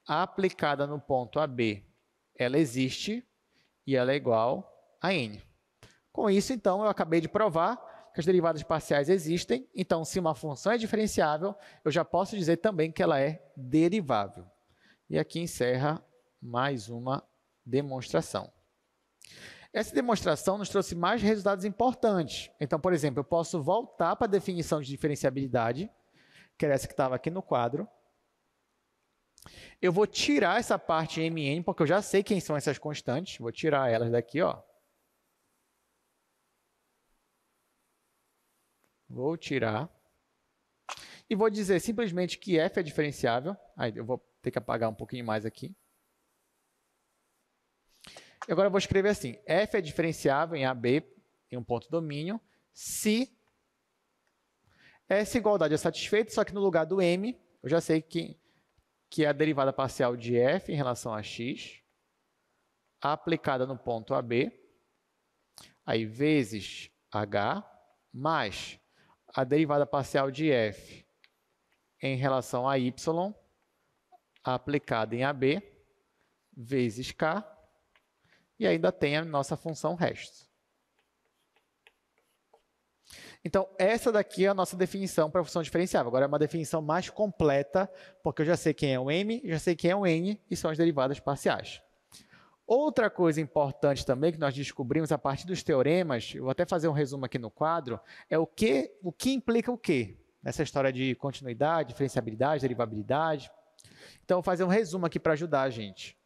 aplicada no ponto AB, ela existe e ela é igual a n. Com isso, então, eu acabei de provar que as derivadas parciais existem. Então, se uma função é diferenciável, eu já posso dizer também que ela é derivável. E aqui encerra mais uma demonstração. Essa demonstração nos trouxe mais resultados importantes. Então, por exemplo, eu posso voltar para a definição de diferenciabilidade, que era essa que estava aqui no quadro. Eu vou tirar essa parte mn, porque eu já sei quem são essas constantes. Vou tirar elas daqui, ó. Vou tirar. E vou dizer simplesmente que f é diferenciável. Aí eu vou ter que apagar um pouquinho mais aqui. E agora eu vou escrever assim, f é diferenciável em AB, em um ponto domínio, se essa igualdade é satisfeita, só que no lugar do m, eu já sei que é a derivada parcial de f em relação a x, aplicada no ponto AB, aí vezes h, mais a derivada parcial de f em relação a y, aplicada em AB, vezes k, e ainda tem a nossa função resto. Então, essa daqui é a nossa definição para a função diferenciável. Agora é uma definição mais completa, porque eu já sei quem é o m, já sei quem é o n, e são as derivadas parciais. Outra coisa importante também que nós descobrimos a partir dos teoremas, eu vou até fazer um resumo aqui no quadro, é o que implica o quê? Nessa história de continuidade, diferenciabilidade, derivabilidade. Então, eu vou fazer um resumo aqui para ajudar a gente.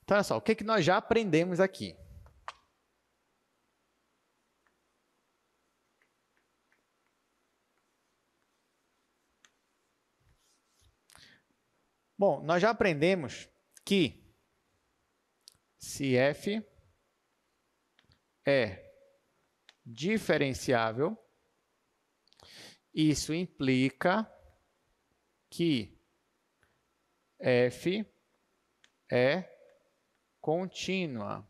Então, olha só, o que nós já aprendemos aqui? Bom, nós já aprendemos que se f é diferenciável, isso implica que f é contínua.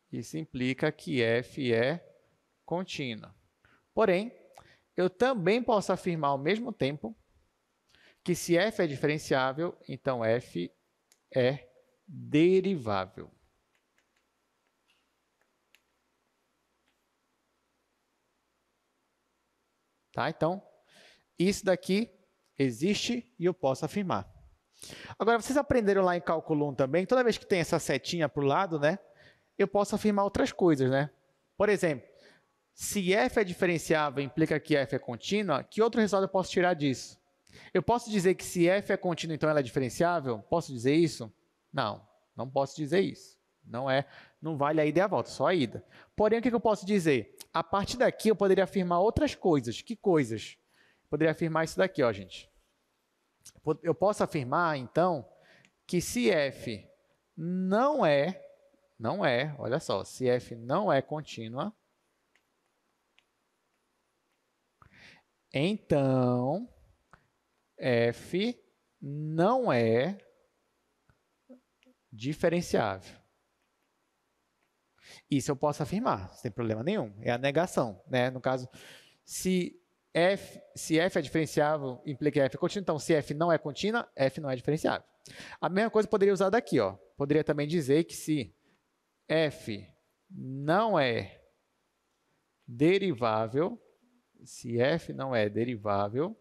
Isso implica que f é contínua. Porém, eu também posso afirmar ao mesmo tempo que se f é diferenciável, então f é derivável. Tá? Então, isso daqui existe e eu posso afirmar. Agora, vocês aprenderam lá em cálculo 1 também, toda vez que tem essa setinha para o lado, né, eu posso afirmar outras coisas, né? Por exemplo, se f é diferenciável implica que f é contínua, que outro resultado eu posso tirar disso? Eu posso dizer que se f é contínua, então ela é diferenciável? Posso dizer isso? Não, não posso dizer isso. Não vale a ida e a volta, só a ida. Porém, o que eu posso dizer? A partir daqui, eu poderia afirmar outras coisas. Que coisas? Eu poderia afirmar isso daqui, ó, gente. Eu posso afirmar, então, que se f não é, olha só, se f não é contínua, então f não é diferenciável. Isso eu posso afirmar, sem problema nenhum. É a negação, né? No caso, se se f é diferenciável, implica que f é contínua. Então, se f não é contínua, f não é diferenciável. A mesma coisa eu poderia usar daqui. Ó. Poderia também dizer que se f não é derivável, se f não é derivável,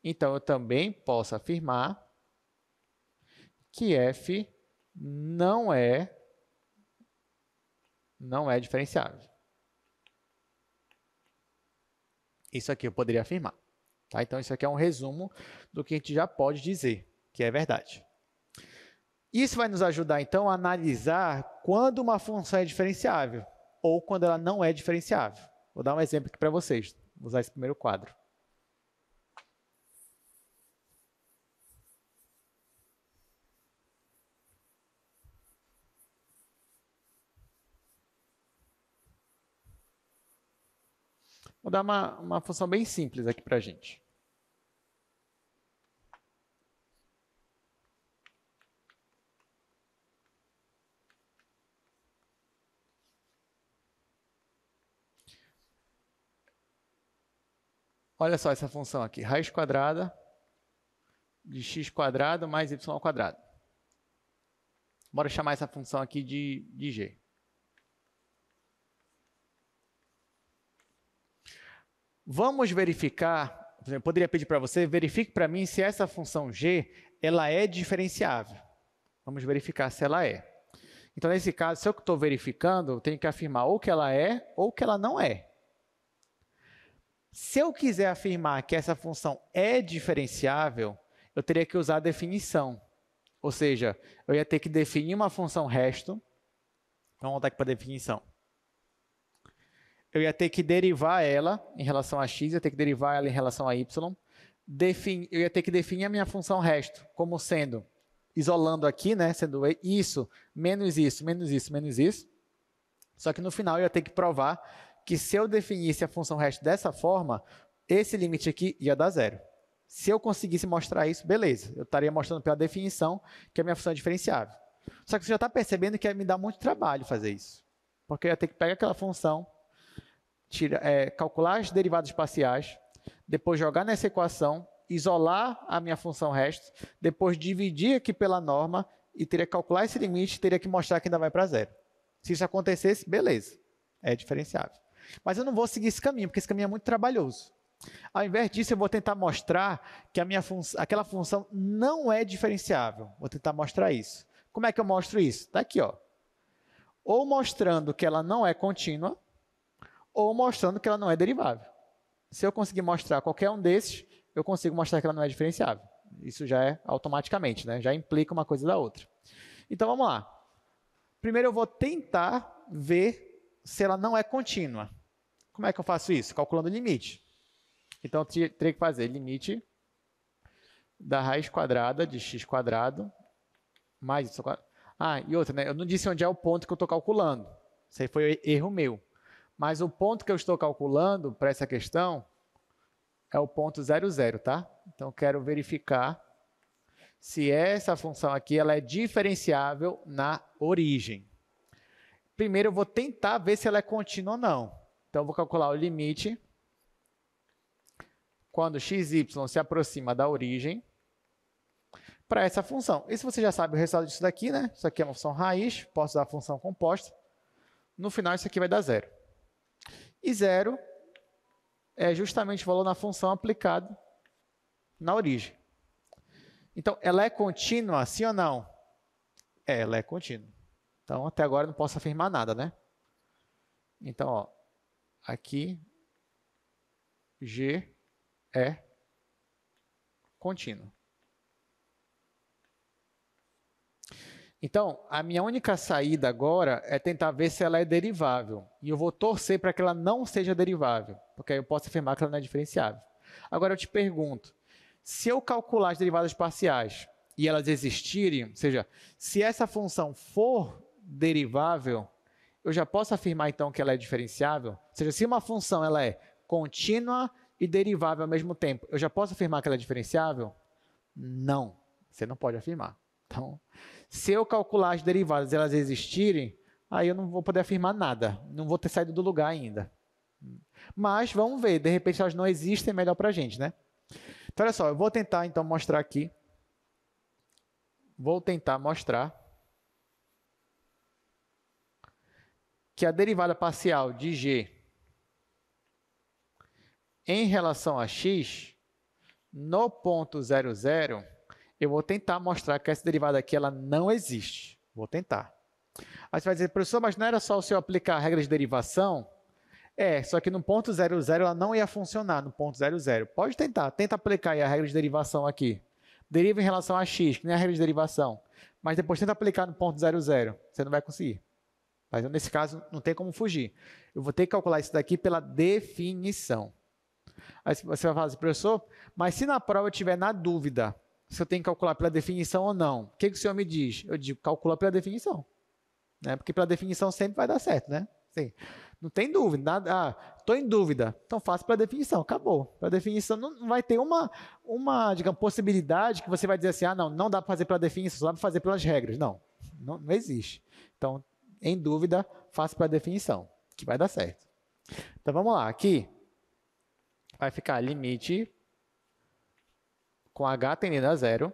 então eu também posso afirmar que f não é diferenciável. Isso aqui eu poderia afirmar. Tá? Então, isso aqui é um resumo do que a gente já pode dizer, que é verdade. Isso vai nos ajudar, então, a analisar quando uma função é diferenciável ou quando ela não é diferenciável. Vou dar um exemplo aqui para vocês. Vou usar esse primeiro quadro. Vou dar uma função bem simples aqui para a gente. Olha só essa função aqui, raiz quadrada de x quadrado mais y ao quadrado. Bora chamar essa função aqui de g. Vamos verificar, por exemplo, poderia pedir para você, verifique para mim se essa função g ela é diferenciável. Vamos verificar se ela é. Então, nesse caso, se eu estou verificando, eu tenho que afirmar ou que ela é ou que ela não é. Se eu quiser afirmar que essa função é diferenciável, eu teria que usar a definição. Ou seja, eu ia ter que definir uma função resto. Vamos voltar aqui para a definição. Eu ia ter que derivar ela em relação a x, eu ia ter que derivar ela em relação a y. Eu ia ter que definir a minha função resto como sendo, isolando aqui, né, sendo isso, menos isso, menos isso, menos isso. Só que no final eu ia ter que provar que se eu definisse a função resto dessa forma, esse limite aqui ia dar zero. Se eu conseguisse mostrar isso, beleza. Eu estaria mostrando pela definição que a minha função é diferenciável. Só que você já está percebendo que ia me dar muito trabalho fazer isso. Porque eu ia ter que pegar aquela função, calcular as derivadas parciais, depois jogar nessa equação, isolar a minha função resto, depois dividir aqui pela norma e teria que calcular esse limite e teria que mostrar que ainda vai para zero. Se isso acontecesse, beleza, é diferenciável. Mas eu não vou seguir esse caminho, porque esse caminho é muito trabalhoso. Ao invés disso, eu vou tentar mostrar que aquela função não é diferenciável. Vou tentar mostrar isso. Como é que eu mostro isso? Está aqui, ó. Ou mostrando que ela não é contínua, ou mostrando que ela não é derivável. Se eu conseguir mostrar qualquer um desses, eu consigo mostrar que ela não é diferenciável. Isso já é automaticamente, né? Já implica uma coisa da outra. Então, vamos lá. Primeiro, eu vou tentar ver se ela não é contínua. Como é que eu faço isso? Calculando o limite. Então, eu teria que fazer limite da raiz quadrada de x quadrado mais y quadrado. Ah, e outra, né? Eu não disse onde é o ponto que eu estou calculando. Isso aí foi erro meu. Mas o ponto que eu estou calculando para essa questão é o ponto 0,0, tá? Então, eu quero verificar se essa função aqui ela é diferenciável na origem. Primeiro, eu vou tentar ver se ela é contínua ou não. Então, eu vou calcular o limite quando xy se aproxima da origem para essa função. E se você já sabe o resultado disso daqui, né? Isso aqui é uma função raiz, posso usar a função composta. No final, isso aqui vai dar zero. E zero é justamente o valor na função aplicado na origem. Então, ela é contínua, sim ou não? Ela é contínua. Então, até agora, eu não posso afirmar nada, né? Então, ó, aqui, G é contínuo. Então, a minha única saída agora é tentar ver se ela é derivável. E eu vou torcer para que ela não seja derivável, porque aí eu posso afirmar que ela não é diferenciável. Agora, eu te pergunto, se eu calcular as derivadas parciais e elas existirem, ou seja, se essa função for derivável, eu já posso afirmar, então, que ela é diferenciável? Ou seja, se uma função ela é contínua e derivável ao mesmo tempo, eu já posso afirmar que ela é diferenciável? Não, você não pode afirmar. Então, se eu calcular as derivadas e elas existirem, aí eu não vou poder afirmar nada, não vou ter saído do lugar ainda. Mas vamos ver, de repente elas não existem, é melhor para a gente, né? Então, olha só, eu vou tentar então mostrar aqui. Vou tentar mostrar que a derivada parcial de g em relação a x, no ponto 00, eu vou tentar mostrar que essa derivada aqui ela não existe. Vou tentar. Aí você vai dizer, professor, mas não era só o senhor aplicar a regra de derivação? Só que no ponto 00 ela não ia funcionar no ponto 00. Pode tentar, tenta aplicar aí a regra de derivação aqui. Deriva em relação a x, que nem a regra de derivação. Mas depois tenta aplicar no ponto 00. Você não vai conseguir. Mas nesse caso, não tem como fugir. Eu vou ter que calcular isso daqui pela definição. Aí você vai falar assim, professor, mas se na prova eu estiver na dúvida se eu tenho que calcular pela definição ou não, o que o senhor me diz? Eu digo, calcula pela definição. Né? Porque pela definição sempre vai dar certo, né? Sim. Não tem dúvida. Nada, estou em dúvida. Então faça pela definição, acabou. Pela definição não vai ter uma digamos, possibilidade que você vai dizer assim, não dá para fazer pela definição, só dá para fazer pelas regras. Não existe. Então, em dúvida, faça pela definição, que vai dar certo. Então vamos lá, aqui vai ficar limite com h tendendo a zero.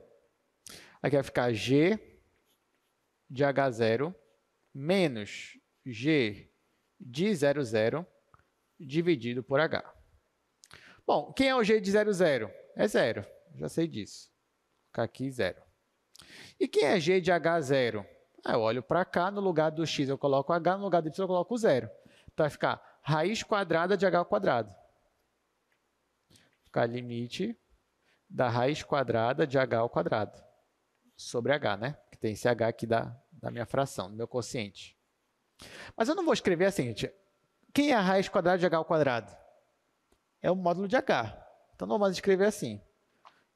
Aqui vai ficar g de h0 menos g de 00 dividido por h. Bom, quem é o g de 00? É 0, já sei disso. Vou colocar aqui 0. E quem é g de h0? Eu olho para cá, no lugar do x eu coloco h, no lugar do y eu coloco 0. Então vai ficar raiz quadrada de h ao quadrado. Vai ficar limite da raiz quadrada de h ao quadrado. Sobre h, né? Que tem esse h aqui da minha fração, do meu quociente. Mas eu não vou escrever assim, gente. Quem é a raiz quadrada de h ao quadrado? É o módulo de h. Então, não vamos escrever assim.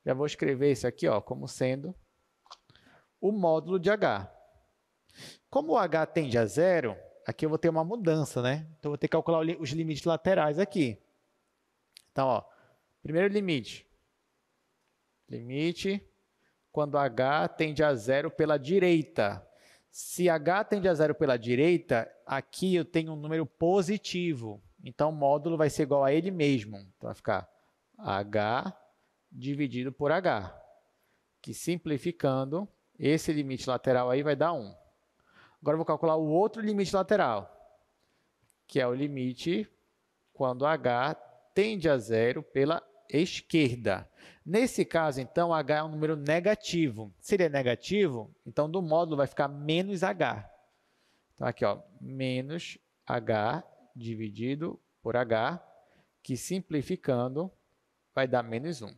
Já vou escrever isso aqui como sendo o módulo de h. Como o h tende a zero, aqui eu vou ter uma mudança, né? Então, eu vou ter que calcular os limites laterais aqui. Então, primeiro limite. Limite quando h tende a zero pela direita. Se h tende a zero pela direita, aqui eu tenho um número positivo. Então, o módulo vai ser igual a ele mesmo. Então, vai ficar h dividido por h. Que simplificando, esse limite lateral aí vai dar 1. Agora, eu vou calcular o outro limite lateral, que é o limite quando h tende a zero pela esquerda. Nesse caso, então, h é um número negativo. Se ele é negativo, então do módulo vai ficar menos h. Então, aqui, menos h dividido por h, que simplificando vai dar menos 1.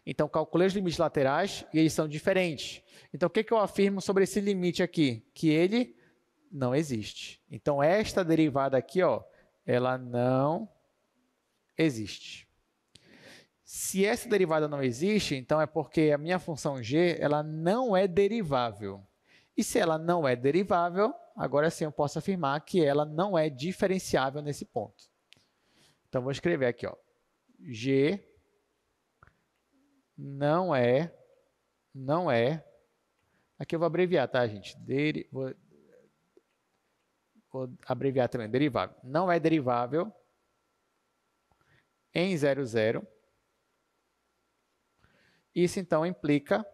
Então, calculei os limites laterais e eles são diferentes. Então, o que eu afirmo sobre esse limite aqui? Que ele não existe. Então, esta derivada aqui, ela não existe. Se essa derivada não existe, então é porque a minha função g ela não é derivável. E se ela não é derivável, agora sim eu posso afirmar que ela não é diferenciável nesse ponto. Então, vou escrever aqui, g não é, aqui eu vou abreviar, tá, gente? Vou abreviar também, derivável. Não é derivável em 00. Isso então implica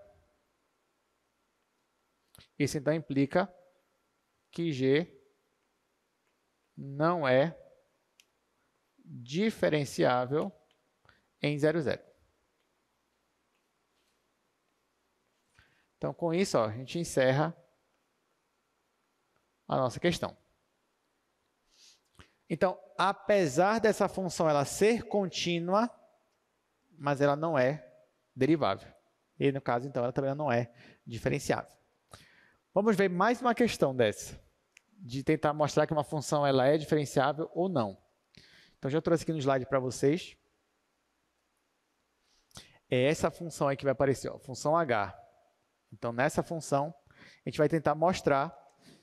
que g não é diferenciável em 00. Então, com isso, a gente encerra a nossa questão. Então, apesar dessa função ela ser contínua, mas ela não é derivável. E, no caso, então, ela também não é diferenciável. Vamos ver mais uma questão dessa, de tentar mostrar que uma função ela é diferenciável ou não. Então, já trouxe aqui no slide para vocês. É essa função aí que vai aparecer, função h. Então, nessa função, a gente vai tentar mostrar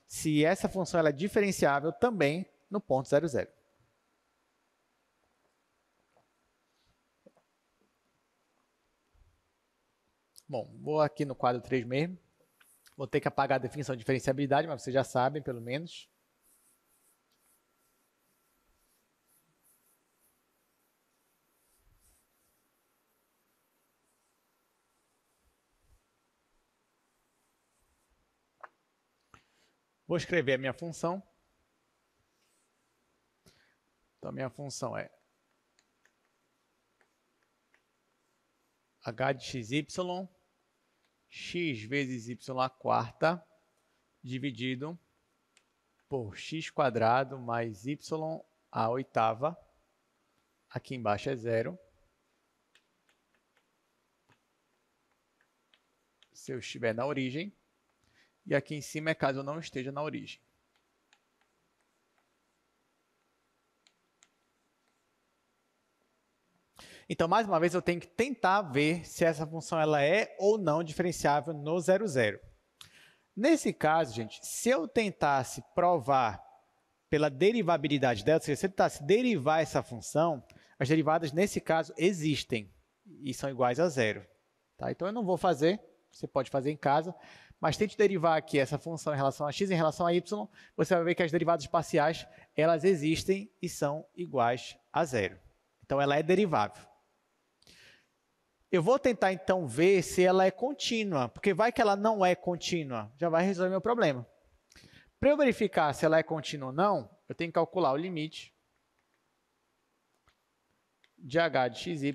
se essa função ela é diferenciável também no ponto 00. Bom, vou aqui no quadro 3 mesmo. Vou ter que apagar a definição de diferenciabilidade, mas vocês já sabem, pelo menos. Vou escrever a minha função. Então, a minha função é h de xy, x vezes y à quarta, dividido por x quadrado mais y à oitava. Aqui embaixo é zero. Se eu estiver na origem. E aqui em cima é caso eu não esteja na origem. Então, mais uma vez, eu tenho que tentar ver se essa função ela é ou não diferenciável no 00. Nesse caso, gente, se eu tentasse provar pela derivabilidade dela, ou seja, se eu tentasse derivar essa função, as derivadas, nesse caso, existem e são iguais a zero. Tá? Então, eu não vou fazer, você pode fazer em casa, mas tente derivar aqui essa função em relação a x em relação a y, você vai ver que as derivadas parciais, elas existem e são iguais a zero. Então, ela é derivável. Eu vou tentar, então, ver se ela é contínua, porque vai que ela não é contínua, já vai resolver meu problema. Para eu verificar se ela é contínua ou não, eu tenho que calcular o limite de h de xy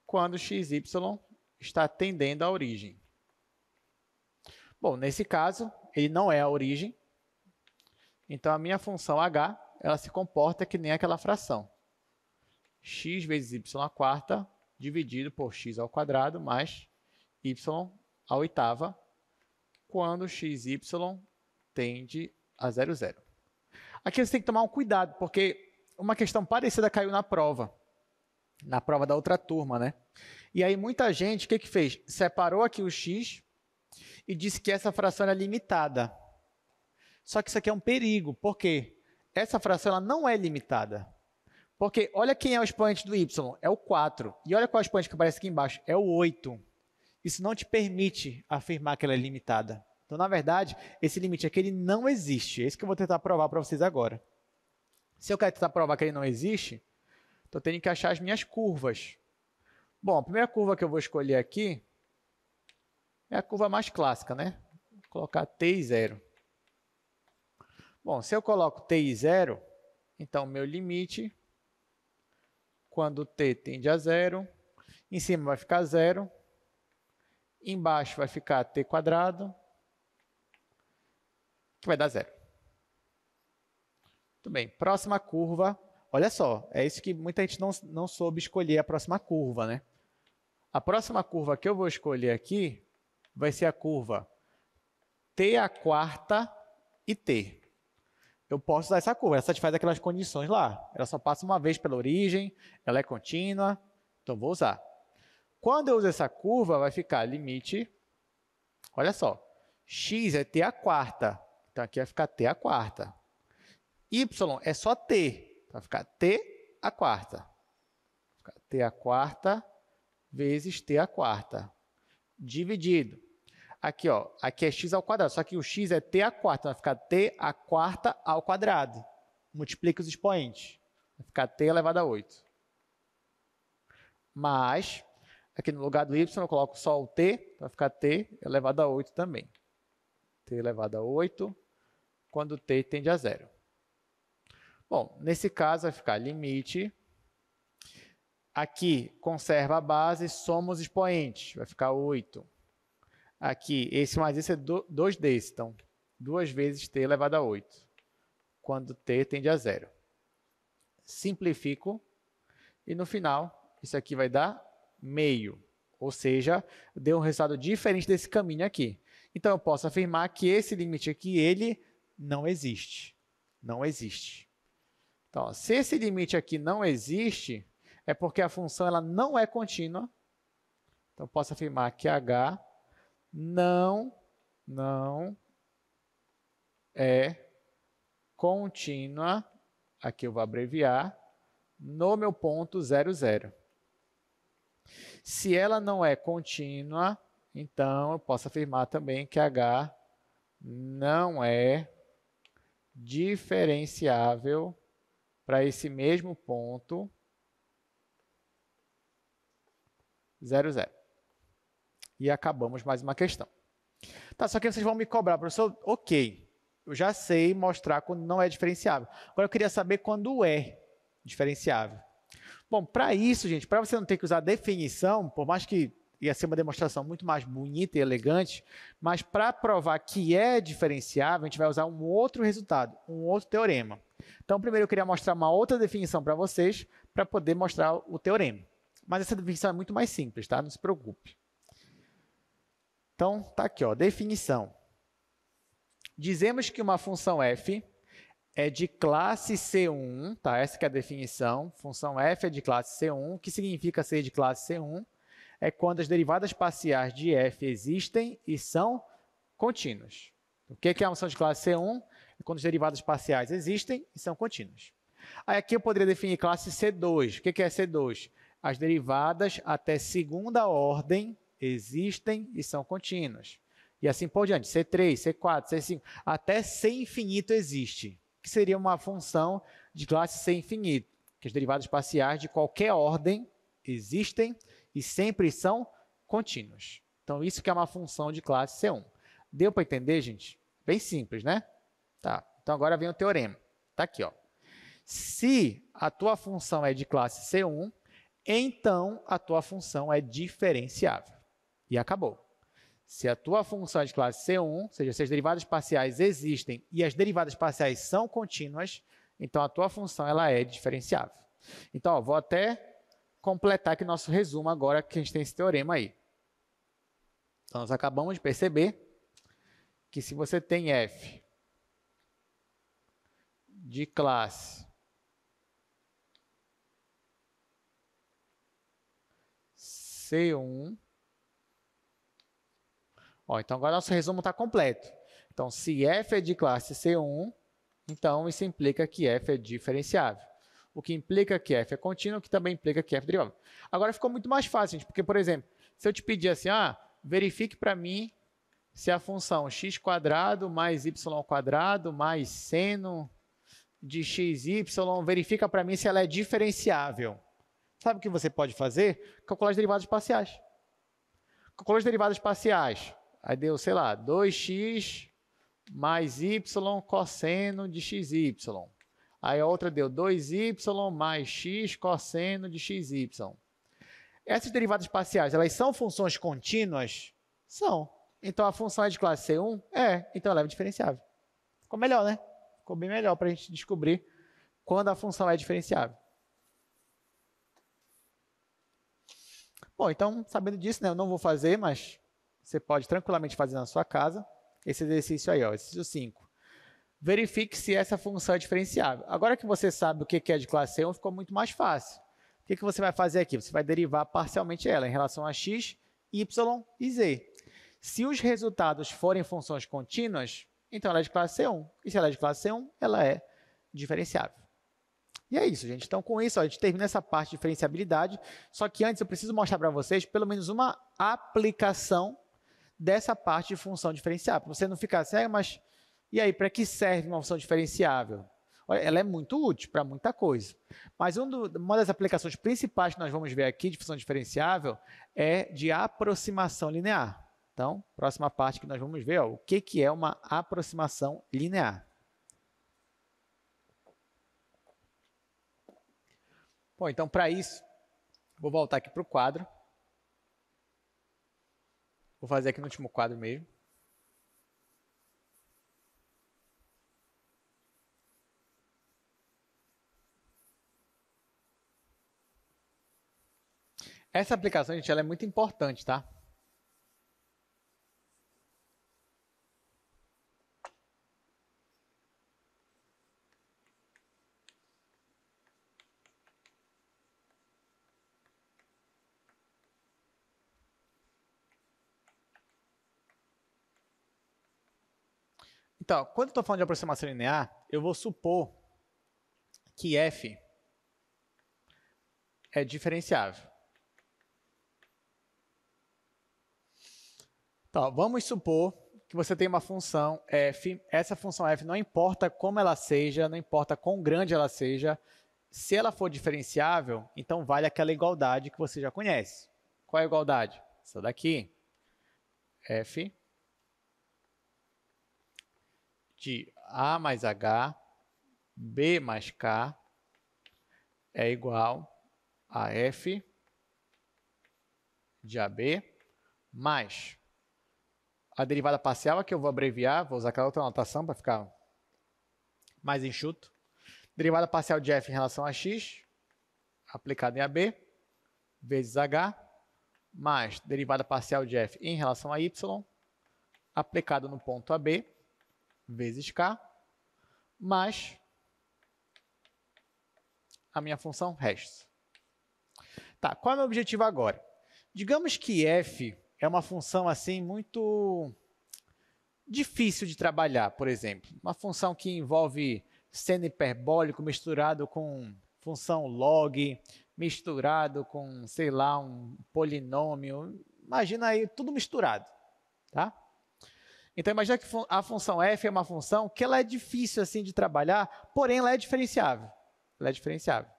quando xy está tendendo à origem. Bom, nesse caso, ele não é a origem, então a minha função h ela se comporta que nem aquela fração. X vezes y à quarta, dividido por x ao quadrado, mais y à oitava, quando xy tende a 0,0. Aqui você tem que tomar um cuidado, porque uma questão parecida caiu na prova da outra turma, né? E aí muita gente, o que fez? Separou aqui o x e disse que essa fração era limitada. Só que isso aqui é um perigo, porque essa fração ela não é limitada. Porque olha quem é o expoente do y, é o 4. E olha qual é o expoente que aparece aqui embaixo, é o 8. Isso não te permite afirmar que ela é limitada. Então, na verdade, esse limite aqui ele não existe. É isso que eu vou tentar provar para vocês agora. Se eu quero tentar provar que ele não existe, estou tendo que achar as minhas curvas. Bom, a primeira curva que eu vou escolher aqui é a curva mais clássica, né? Vou colocar t e 0. Bom, se eu coloco t e 0, então meu limite, quando t tende a 0, em cima vai ficar 0, embaixo vai ficar t quadrado, que vai dar 0. Muito bem, próxima curva, olha só, é isso que muita gente não soube escolher a próxima curva, né? A próxima curva que eu vou escolher aqui vai ser a curva t à quarta e t. Eu posso usar essa curva, ela satisfaz aquelas condições lá. Ela só passa uma vez pela origem, ela é contínua, então vou usar. Quando eu uso essa curva, vai ficar limite, olha só, x é t à quarta, então aqui vai ficar t à quarta. Y é só t, vai ficar t à quarta. Vai ficar t à quarta vezes t à quarta, dividido. Aqui, ó, aqui é x ao quadrado, só que o x é t à quarta, vai ficar t à quarta ao quadrado. Multiplica os expoentes, vai ficar t elevado a 8. Mas, aqui no lugar do y, eu coloco só o t, vai ficar t elevado a 8 também. T elevado a 8, quando t tende a 0. Bom, nesse caso vai ficar limite. Aqui, conserva a base, soma os expoentes, vai ficar 8. Aqui, esse mais esse é 2 desse, então 2 vezes t elevado a 8, quando t tende a 0. Simplifico, e no final, isso aqui vai dar meio, ou seja, deu um resultado diferente desse caminho aqui. Então, eu posso afirmar que esse limite aqui, ele não existe. Não existe. Então, ó, se esse limite aqui não existe, é porque a função ela não é contínua. Então, eu posso afirmar que h não é contínua, aqui eu vou abreviar, no meu ponto 00. Se ela não é contínua, então eu posso afirmar também que h não é diferenciável para esse mesmo ponto 00. E acabamos mais uma questão. Tá, só que vocês vão me cobrar, professor, ok, eu já sei mostrar quando não é diferenciável. Agora eu queria saber quando é diferenciável. Bom, para isso, gente, para você não ter que usar definição, por mais que ia ser uma demonstração muito mais bonita e elegante, mas para provar que é diferenciável, a gente vai usar um outro resultado, um outro teorema. Então, primeiro eu queria mostrar uma outra definição para vocês, para poder mostrar o teorema. Mas essa definição é muito mais simples, tá? Não se preocupe. Então, tá aqui, ó, definição. Dizemos que uma função f é de classe C1, tá? Essa que é a definição. Função f é de classe C1. O que significa ser de classe C1? É quando as derivadas parciais de f existem e são contínuas. O que é uma função de classe C1? É quando as derivadas parciais existem e são contínuas. Aí aqui eu poderia definir classe C2. O que é C2? As derivadas até segunda ordem existem e são contínuas. E assim por diante. C3, C4, C5, até C infinito existe. Que seria uma função de classe C infinito, que as derivadas parciais de qualquer ordem existem e sempre são contínuas. Então, isso que é uma função de classe C1. Deu para entender, gente? Bem simples, né? Tá. Então, agora vem o teorema. Está aqui, ó. Se a tua função é de classe C1, então a tua função é diferenciável. E acabou. Se a tua função é de classe C1, ou seja, se as derivadas parciais existem e as derivadas parciais são contínuas, então a tua função ela é diferenciável. Então, ó, vou até completar aqui nosso resumo agora que a gente tem esse teorema aí. Então, nós acabamos de perceber que se você tem f de classe C1, ó, então agora nosso resumo está completo. Então, se f é de classe C1, então isso implica que f é diferenciável. O que implica que f é contínuo, o que também implica que f é derivável. Agora ficou muito mais fácil, gente, porque, por exemplo, se eu te pedir assim, verifique para mim se a função x² mais y² mais seno de xy, verifica para mim se ela é diferenciável. Sabe o que você pode fazer? Calcular as derivadas parciais. Calculou as derivadas parciais. Aí deu, sei lá, 2x mais y cosseno de xy. Aí a outra deu 2y mais x cosseno de xy. Essas derivadas parciais, elas são funções contínuas? São. Então, a função é de classe C1? É. Então, ela é diferenciável. Ficou melhor, né? Ficou bem melhor para a gente descobrir quando a função é diferenciável. Bom, então, sabendo disso, né, eu não vou fazer, mas você pode tranquilamente fazer na sua casa esse exercício aí, ó, exercício 5. Verifique se essa função é diferenciável. Agora que você sabe o que é de classe C1, ficou muito mais fácil. O que você vai fazer aqui? Você vai derivar parcialmente ela em relação a x, y e z. Se os resultados forem funções contínuas, então ela é de classe C1. E se ela é de classe C1, ela é diferenciável. E é isso, gente. Então, com isso, ó, a gente termina essa parte de diferenciabilidade. Só que antes eu preciso mostrar para vocês pelo menos uma aplicação dessa parte de função diferenciável. Para você não ficar assim, mas e aí, para que serve uma função diferenciável? Olha, ela é muito útil para muita coisa. Mas uma das aplicações principais que nós vamos ver aqui de função diferenciável é de aproximação linear. Então, próxima parte que nós vamos ver, ó, o que é uma aproximação linear. Bom, então, para isso, vou voltar aqui para o quadro. Vou fazer aqui no último quadro mesmo. Essa aplicação, gente, ela é muito importante, tá? Então, quando eu estou falando de aproximação linear, eu vou supor que f é diferenciável. Então, vamos supor que você tem uma função f, essa função f não importa como ela seja, não importa quão grande ela seja, se ela for diferenciável, então vale aquela igualdade que você já conhece. Qual é a igualdade? Essa daqui, f de A mais H, B mais K é igual a F de AB mais a derivada parcial, que eu vou abreviar, vou usar aquela outra notação para ficar mais enxuto. Derivada parcial de F em relação a X, aplicada em AB, vezes H, mais derivada parcial de F em relação a Y, aplicado no ponto AB, vezes K, mais a minha função resto. Tá, qual é o meu objetivo agora? Digamos que f é uma função assim muito difícil de trabalhar, por exemplo. Uma função que envolve seno hiperbólico misturado com função log, misturado com, sei lá, um polinômio. Imagina aí, tudo misturado, tá? Então, imagina que a função f é uma função que ela é difícil assim de trabalhar, porém ela é diferenciável. Ela é diferenciável.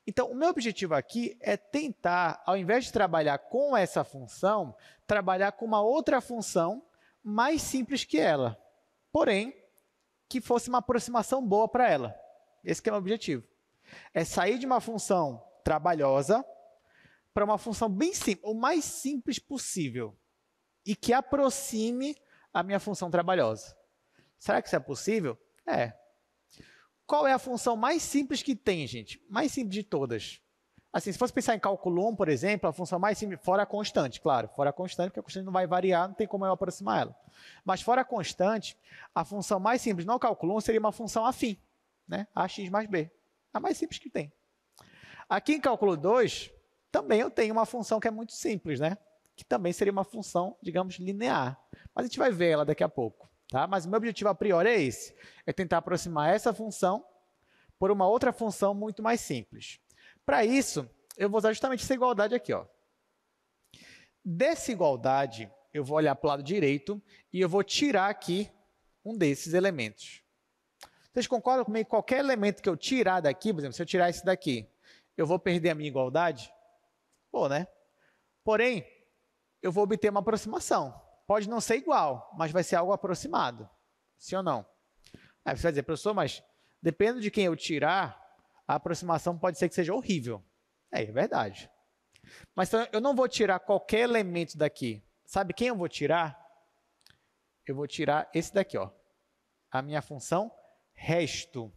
Então, o meu objetivo aqui é tentar, ao invés de trabalhar com essa função, trabalhar com uma outra função mais simples que ela, porém, que fosse uma aproximação boa para ela. Esse que é o meu objetivo. É sair de uma função trabalhosa para uma função bem simples, o mais simples possível, e que aproxime a minha função trabalhosa. Será que isso é possível? É. Qual é a função mais simples que tem, gente? Mais simples de todas. Assim, se fosse pensar em cálculo 1, por exemplo, a função mais simples, fora a constante, claro, fora a constante, porque a constante não vai variar, não tem como eu aproximar ela. Mas fora a constante, a função mais simples no cálculo 1 seria uma função afim, né? Ax mais b. A mais simples que tem. Aqui em cálculo 2, também eu tenho uma função que é muito simples, né? Que também seria uma função, digamos, linear. Mas a gente vai ver ela daqui a pouco. Tá? Mas o meu objetivo a priori é esse, é tentar aproximar essa função por uma outra função muito mais simples. Para isso, eu vou usar justamente essa igualdade aqui. Ó. Dessa igualdade, eu vou olhar para o lado direito e eu vou tirar aqui um desses elementos. Vocês concordam comigo? Qualquer elemento que eu tirar daqui, por exemplo, se eu tirar esse daqui, eu vou perder a minha igualdade? Vou, né? Porém, eu vou obter uma aproximação. Pode não ser igual, mas vai ser algo aproximado. Sim ou não? Aí você vai dizer, professor, mas dependendo de quem eu tirar, a aproximação pode ser que seja horrível. É verdade. Mas então, eu não vou tirar qualquer elemento daqui. Sabe quem eu vou tirar? Eu vou tirar esse daqui, ó. A minha função resto.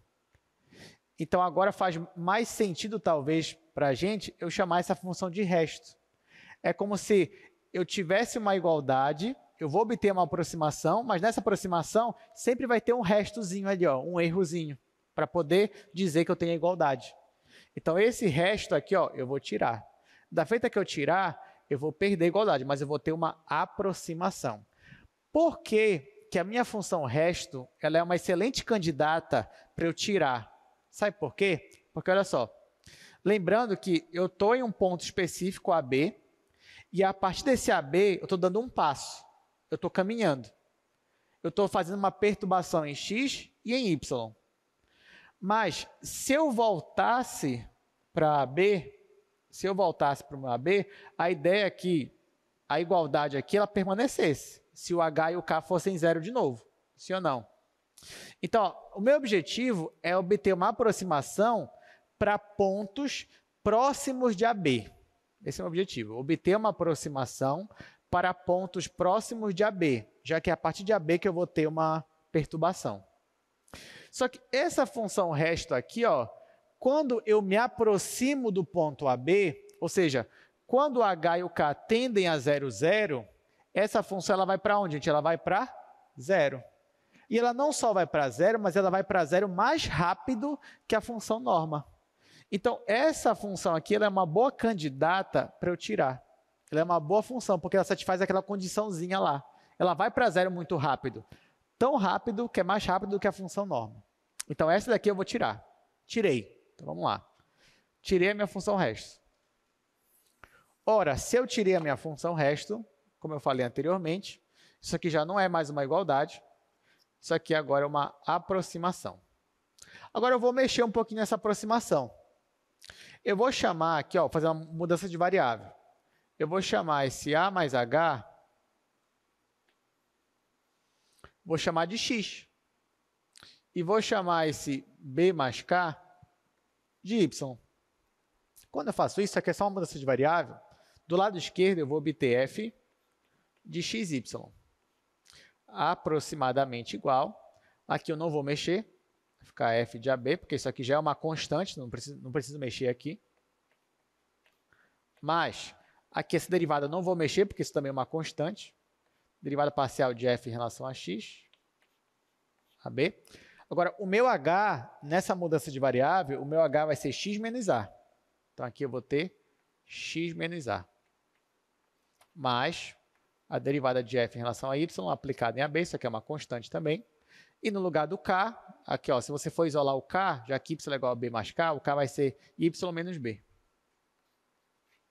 Então, agora faz mais sentido, talvez, para a gente, eu chamar essa função de resto. É como se eu tivesse uma igualdade, eu vou obter uma aproximação, mas nessa aproximação sempre vai ter um restozinho ali, ó, um errozinho, para poder dizer que eu tenho a igualdade. Então, esse resto aqui, ó, eu vou tirar. Da feita que eu tirar, eu vou perder a igualdade, mas eu vou ter uma aproximação. Por que que a minha função resto ela é uma excelente candidata para eu tirar? Sabe por quê? Porque, olha só, lembrando que eu estou em um ponto específico, AB, e a partir desse AB, eu estou dando um passo. Eu estou caminhando. Eu estou fazendo uma perturbação em X e em Y. Mas, se eu voltasse para AB, se eu voltasse para o meu AB, a ideia é que a igualdade aqui ela permanecesse. Se o H e o K fossem zero de novo. Sim ou não? Então, ó, o meu objetivo é obter uma aproximação para pontos próximos de AB. Esse é o meu objetivo, obter uma aproximação para pontos próximos de AB, já que é a partir de AB que eu vou ter uma perturbação. Só que essa função resto aqui, ó, quando eu me aproximo do ponto AB, ou seja, quando o H e o K tendem a 0, 0, essa função ela vai para onde, gente? Ela vai para 0. E ela não só vai para 0, mas ela vai para 0 mais rápido que a função norma. Então, essa função aqui ela é uma boa candidata para eu tirar. Ela é uma boa função, porque ela satisfaz aquela condiçãozinha lá. Ela vai para 0 muito rápido. Tão rápido que é mais rápido do que a função norma. Então, essa daqui eu vou tirar. Tirei. Então, vamos lá. Tirei a minha função resto. Ora, se eu tirei a minha função resto, como eu falei anteriormente, isso aqui já não é mais uma igualdade. Isso aqui agora é uma aproximação. Agora eu vou mexer um pouquinho nessa aproximação. Eu vou chamar aqui, ó, fazer uma mudança de variável. Eu vou chamar esse A mais H, vou chamar de X. e vou chamar esse b mais k de y. Quando eu faço isso, aqui é só uma mudança de variável. Do lado esquerdo, eu vou obter f de xy, aproximadamente igual. Aqui eu não vou mexer, vai ficar f de ab, porque isso aqui já é uma constante, não preciso mexer aqui. Mas, aqui essa derivada eu não vou mexer, porque isso também é uma constante. Derivada parcial de f em relação a x, ab. Agora, o meu h, nessa mudança de variável, o meu h vai ser x menos a. Então, aqui eu vou ter x menos a. Mais a derivada de f em relação a y aplicada em ab, isso aqui é uma constante também. E no lugar do k, aqui, ó, se você for isolar o k, já que y é igual a b mais k, o k vai ser y menos b.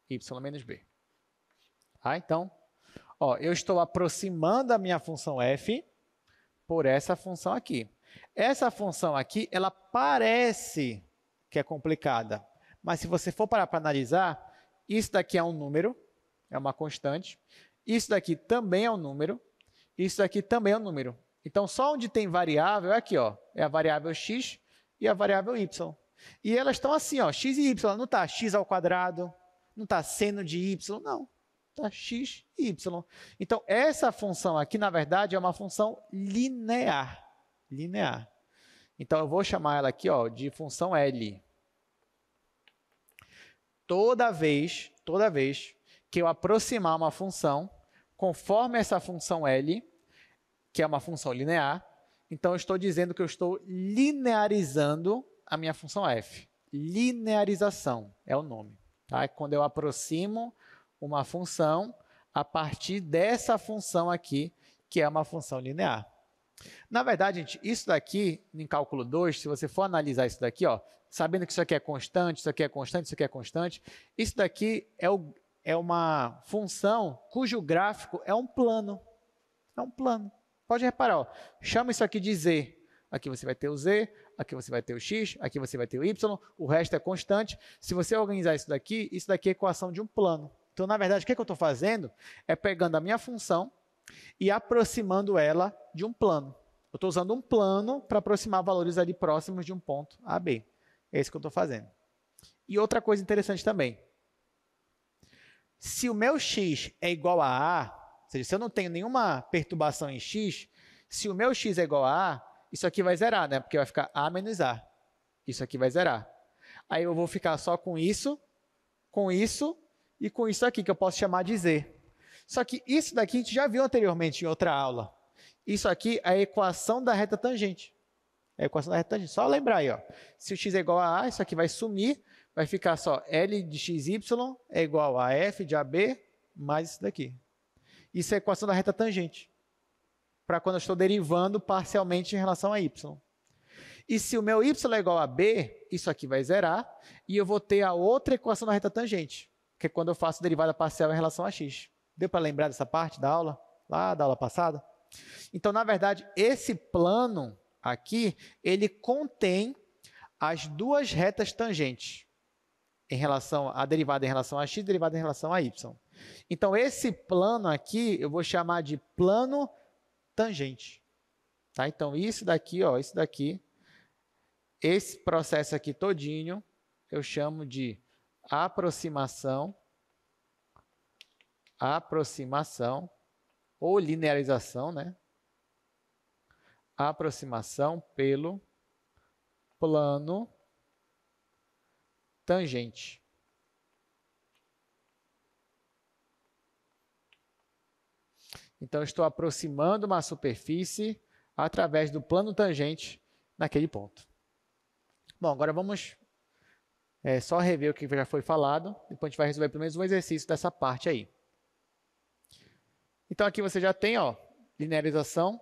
Y menos b. Tá? Então, ó, eu estou aproximando a minha função f por essa função aqui. Essa função aqui, ela parece que é complicada, mas se você for parar para analisar, isso daqui é um número, é uma constante, isso daqui também é um número, isso daqui também é um número. Então, só onde tem variável é aqui, ó, é a variável x e a variável y. E elas estão assim, ó, x e y, não está x ao quadrado, não está seno de y, não. Está x e y. Então, essa função aqui, na verdade, é uma função linear. Linear. Então, eu vou chamar ela aqui, ó, de função L. Toda vez que eu aproximar uma função, conforme essa função L, que é uma função linear, então eu estou dizendo que eu estou linearizando a minha função f. Linearização é o nome. Tá? É quando eu aproximo uma função a partir dessa função aqui, que é uma função linear. Na verdade, gente, isso daqui, em cálculo 2, se você for analisar isso daqui, ó, sabendo que isso aqui é constante, isso aqui é constante, isso aqui é constante, isso daqui é uma função cujo gráfico é um plano. É um plano. Pode reparar, ó, chama isso aqui de z. Aqui você vai ter o z, aqui você vai ter o x, aqui você vai ter o y, o resto é constante. Se você organizar isso daqui é equação de um plano. Então, na verdade, o que eu estou fazendo é pegando a minha função e aproximando ela de um plano. Eu estou usando um plano para aproximar valores ali próximos de um ponto A, B. É isso que eu estou fazendo. E outra coisa interessante também. Se o meu x é igual a A, ou seja, se eu não tenho nenhuma perturbação em x, se o meu x é igual a A, isso aqui vai zerar, né? Porque vai ficar A menos A. Isso aqui vai zerar. Aí eu vou ficar só com isso e com isso aqui, que eu posso chamar de z. Só que isso daqui a gente já viu anteriormente em outra aula. Isso aqui é a equação da reta tangente. É a equação da reta tangente. Só lembrar aí, ó. Se o x é igual a A, isso aqui vai sumir, vai ficar só L de xy é igual a f de AB mais isso daqui. Isso é a equação da reta tangente, para quando eu estou derivando parcialmente em relação a y. E se o meu y é igual a b, isso aqui vai zerar, e eu vou ter a outra equação da reta tangente, que é quando eu faço derivada parcial em relação a x. Deu para lembrar dessa parte da aula, lá da aula passada? Então, na verdade, esse plano aqui, ele contém as duas retas tangentes, em relação à derivada em relação a x e derivada em relação a y. Então, esse plano aqui, eu vou chamar de plano tangente. Tá? Então, isso daqui, ó, isso daqui, esse processo aqui todinho, eu chamo de aproximação ou linearização, né? Aproximação pelo plano tangente. Então, eu estou aproximando uma superfície através do plano tangente naquele ponto. Bom, agora vamos só rever o que já foi falado, depois a gente vai resolver pelo menos um exercício dessa parte aí. Então, aqui você já tem, ó, linearização,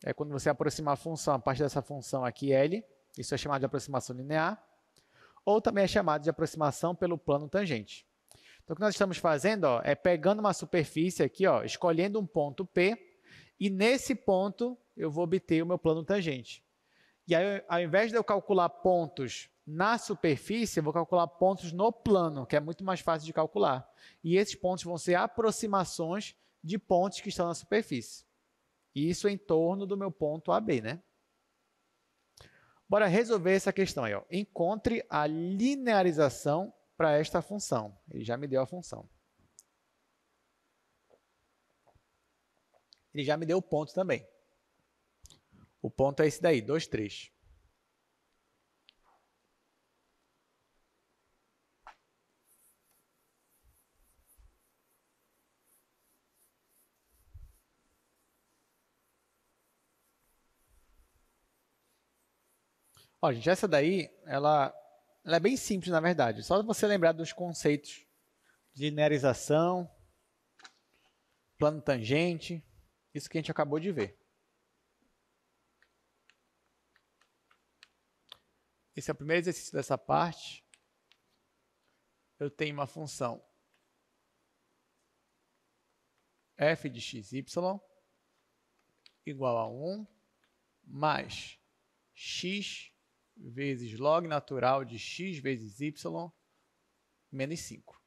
é quando você aproxima a função a partir dessa função aqui, L, isso é chamado de aproximação linear, ou também é chamado de aproximação pelo plano tangente. Então, o que nós estamos fazendo, ó, é pegando uma superfície aqui, ó, escolhendo um ponto P, e nesse ponto eu vou obter o meu plano tangente. E aí, ao invés de eu calcular pontos na superfície, eu vou calcular pontos no plano, que é muito mais fácil de calcular. E esses pontos vão ser aproximações de pontos que estão na superfície. E isso em torno do meu ponto AB, né? Bora resolver essa questão aí. Ó. Encontre a linearização para esta função. Ele já me deu a função. Ele já me deu o ponto também. O ponto é esse daí, 2, 3. Ó, gente, essa daí, ela é bem simples, na verdade. Só você lembrar dos conceitos de linearização, plano tangente, isso que a gente acabou de ver. Esse é o primeiro exercício dessa parte. Eu tenho uma função f de xy igual a 1 mais x vezes log natural de x vezes y menos 5.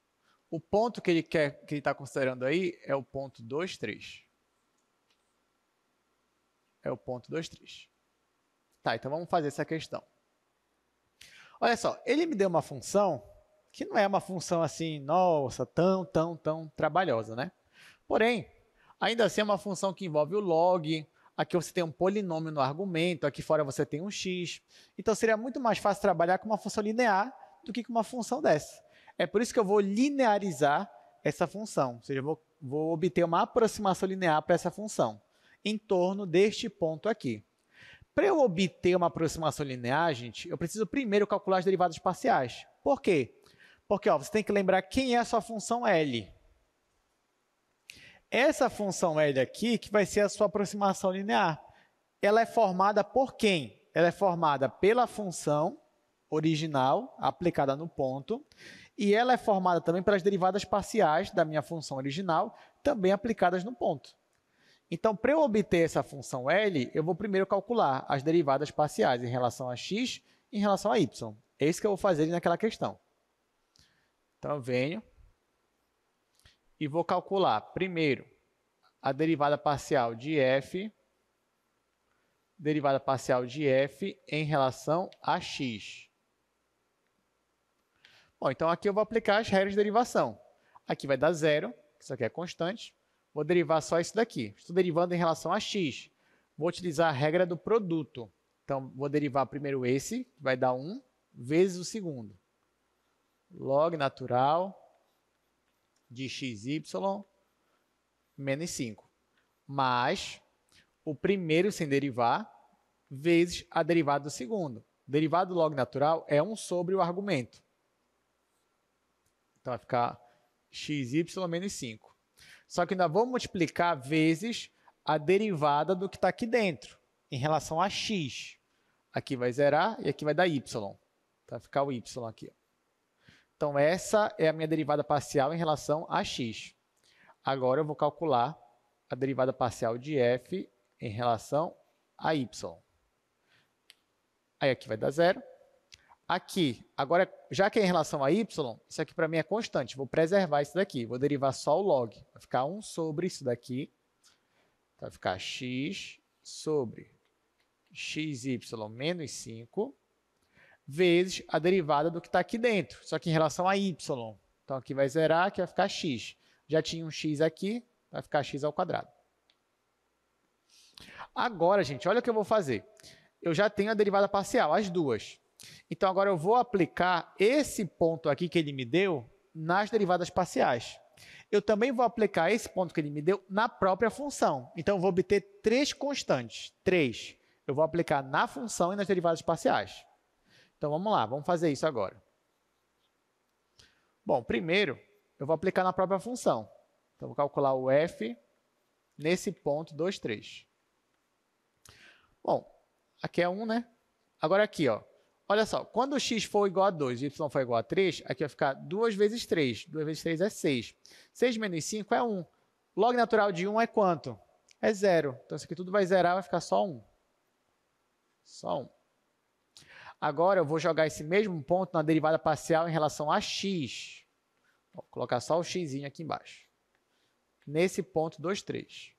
O ponto que ele está considerando aí é o ponto 2, 3. É o ponto 2, 3. Tá, então vamos fazer essa questão. Olha só, ele me deu uma função que não é uma função assim, nossa, tão trabalhosa, né? Porém, ainda assim é uma função que envolve o log, aqui você tem um polinômio no argumento, aqui fora você tem um x. Então, seria muito mais fácil trabalhar com uma função linear do que com uma função dessa. É por isso que eu vou linearizar essa função, ou seja, eu vou obter uma aproximação linear para essa função, em torno deste ponto aqui. Para eu obter uma aproximação linear, gente, eu preciso primeiro calcular as derivadas parciais. Por quê? Porque ó, você tem que lembrar quem é a sua função L. Essa função L aqui, que vai ser a sua aproximação linear, ela é formada por quem? Ela é formada pela função original, aplicada no ponto, e ela é formada também pelas derivadas parciais da minha função original, também aplicadas no ponto. Então, para eu obter essa função L, eu vou primeiro calcular as derivadas parciais em relação a x e em relação a y. É isso que eu vou fazer naquela questão. Então, eu venho e vou calcular primeiro a derivada parcial de f em relação a x. Bom, então aqui eu vou aplicar as regras de derivação. Aqui vai dar zero, isso aqui é constante. Vou derivar só isso daqui. Estou derivando em relação a x. Vou utilizar a regra do produto. Então, vou derivar primeiro esse, que vai dar 1, vezes o segundo. Log natural de xy menos 5. Mais o primeiro sem derivar, vezes a derivada do segundo. O derivado do log natural é 1 sobre o argumento. Então, vai ficar xy menos 5. Só que ainda vou multiplicar vezes a derivada do que está aqui dentro, em relação a x. Aqui vai zerar e aqui vai dar y. Vai ficar o y aqui. Então, essa é a minha derivada parcial em relação a x. Agora, eu vou calcular a derivada parcial de f em relação a y. Aí, aqui vai dar zero. Aqui, agora, já que é em relação a y, isso aqui para mim é constante. Vou preservar isso daqui. Vou derivar só o log. Vai ficar 1 sobre isso daqui. Vai ficar x sobre xy menos 5, vezes a derivada do que está aqui dentro, só que em relação a y. Então, aqui vai zerar, aqui vai ficar x. Já tinha um x aqui, vai ficar x ao quadrado. Agora, gente, olha o que eu vou fazer. Eu já tenho a derivada parcial, as duas. Então, agora eu vou aplicar esse ponto aqui que ele me deu nas derivadas parciais. Eu também vou aplicar esse ponto que ele me deu na própria função. Então, eu vou obter 3 constantes. 3. Eu vou aplicar na função e nas derivadas parciais. Então, vamos lá, vamos fazer isso agora. Bom, primeiro, eu vou aplicar na própria função. Então, vou calcular o f nesse ponto 2, 3. Bom, aqui é 1, né? Agora aqui, ó. Olha só, quando x for igual a 2 e y for igual a 3, aqui vai ficar 2 vezes 3. 2 vezes 3 é 6. 6 menos 5 é 1. Log natural de 1 é quanto? É 0. Então, isso aqui tudo vai zerar, vai ficar só 1. Só 1. Agora, eu vou jogar esse mesmo ponto na derivada parcial em relação a x. Vou colocar só o x aqui embaixo. Nesse ponto 2, 3.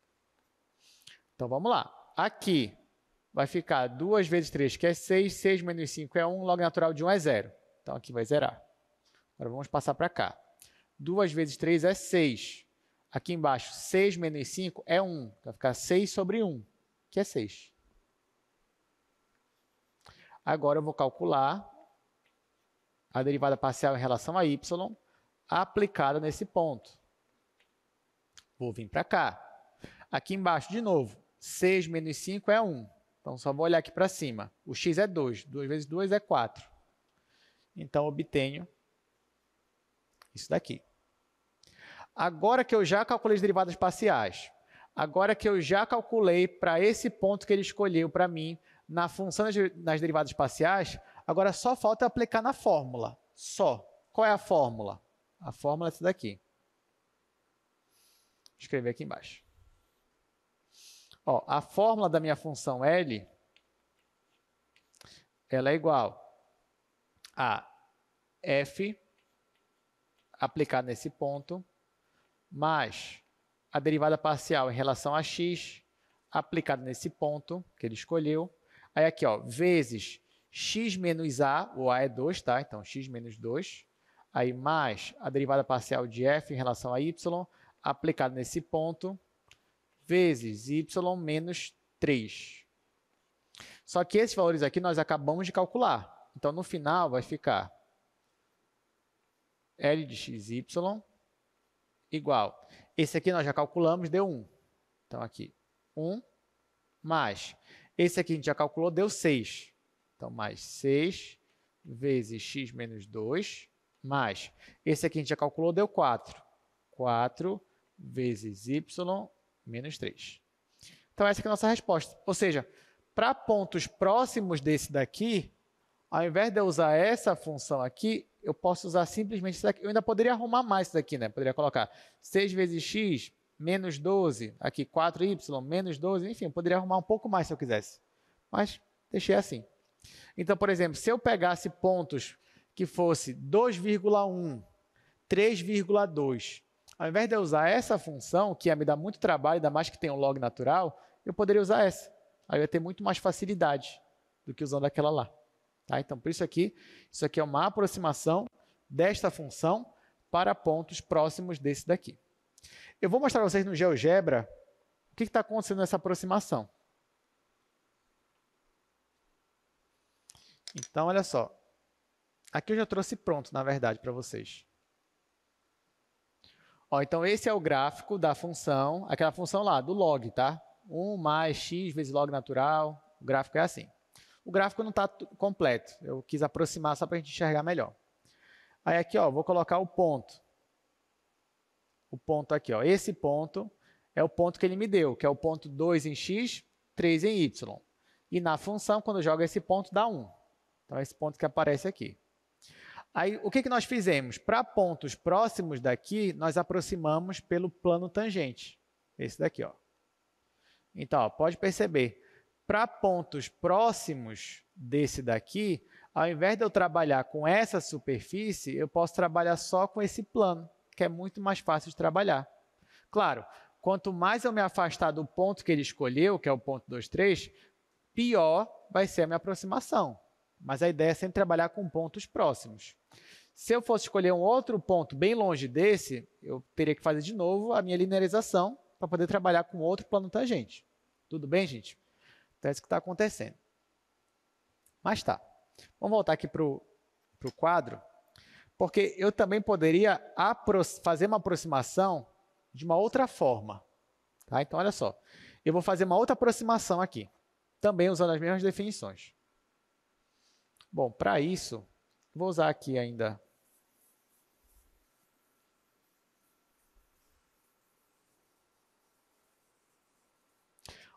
Então, vamos lá. Aqui vai ficar 2 vezes 3, que é 6, 6 menos 5 é 1, log natural de 1 é 0. Então, aqui vai zerar. Agora, vamos passar para cá. 2 vezes 3 é 6. Aqui embaixo, 6 menos 5 é 1. Então, vai ficar 6 sobre 1, que é 6. Agora, eu vou calcular a derivada parcial em relação a y aplicada nesse ponto. Vou vir para cá. Aqui embaixo, de novo, 6 menos 5 é 1. Então, só vou olhar aqui para cima. O x é 2. 2 vezes 2 é 4. Então, obtenho isso daqui. Agora que eu já calculei as derivadas parciais, agora que eu já calculei para esse ponto que ele escolheu para mim, na função nas derivadas parciais, agora só falta aplicar na fórmula. Só. Qual é a fórmula? A fórmula é essa daqui. Vou escrever aqui embaixo. Ó, a fórmula da minha função L, ela é igual a f aplicado nesse ponto, mais a derivada parcial em relação a x aplicado nesse ponto que ele escolheu. Aí aqui, ó, vezes x menos a, o a é 2, tá? Então, x menos 2. Aí, mais a derivada parcial de f em relação a y aplicado nesse ponto, vezes y menos 3. Só que esses valores aqui nós acabamos de calcular. Então, no final, vai ficar L de xy igual. Esse aqui nós já calculamos, deu 1. Então, aqui, 1 mais. Esse aqui a gente já calculou, deu 6. Então, mais 6 vezes x menos 2, mais. Esse aqui a gente já calculou, deu 4. 4 vezes y menos 3. Então, essa aqui é a nossa resposta. Ou seja, para pontos próximos desse daqui, ao invés de eu usar essa função aqui, eu posso usar simplesmente isso daqui. Eu ainda poderia arrumar mais isso daqui, né? Poderia colocar 6 vezes x menos 12, aqui 4y menos 12, enfim, eu poderia arrumar um pouco mais se eu quisesse. Mas deixei assim. Então, por exemplo, se eu pegasse pontos que fosse 2,1, 3,2, ao invés de eu usar essa função, que ia me dar muito trabalho, ainda mais que tem um log natural, eu poderia usar essa. Aí eu ia ter muito mais facilidade do que usando aquela lá. Tá? Então, por isso aqui é uma aproximação desta função para pontos próximos desse daqui. Eu vou mostrar para vocês no GeoGebra o que está acontecendo nessa aproximação. Então, olha só. Aqui eu já trouxe pronto, na verdade, para vocês. Ó, então, esse é o gráfico da função, aquela função lá, do log, tá? 1 mais x vezes log natural, o gráfico é assim. O gráfico não está completo, eu quis aproximar só para a gente enxergar melhor. Aí aqui, ó, vou colocar o ponto. O ponto aqui, ó, esse ponto é o ponto que ele me deu, que é o ponto 2 em x, 3 em y. E na função, quando eu jogo esse ponto, dá 1. Então, é esse ponto que aparece aqui. Aí, o que nós fizemos? Para pontos próximos daqui, nós aproximamos pelo plano tangente. Esse daqui, ó. Então, ó, pode perceber, para pontos próximos desse daqui, ao invés de eu trabalhar com essa superfície, eu posso trabalhar só com esse plano, que é muito mais fácil de trabalhar. Claro, quanto mais eu me afastar do ponto que ele escolheu, que é o ponto 2, 3, pior vai ser a minha aproximação. Mas a ideia é sempre trabalhar com pontos próximos. Se eu fosse escolher um outro ponto bem longe desse, eu teria que fazer de novo a minha linearização para poder trabalhar com outro plano tangente. Tudo bem, gente? Então, é isso que está acontecendo. Mas tá. Vamos voltar aqui para o quadro, porque eu também poderia fazer uma aproximação de uma outra forma. Tá? Então, olha só. Eu vou fazer uma outra aproximação aqui, também usando as mesmas definições. Bom, para isso, vou usar aqui ainda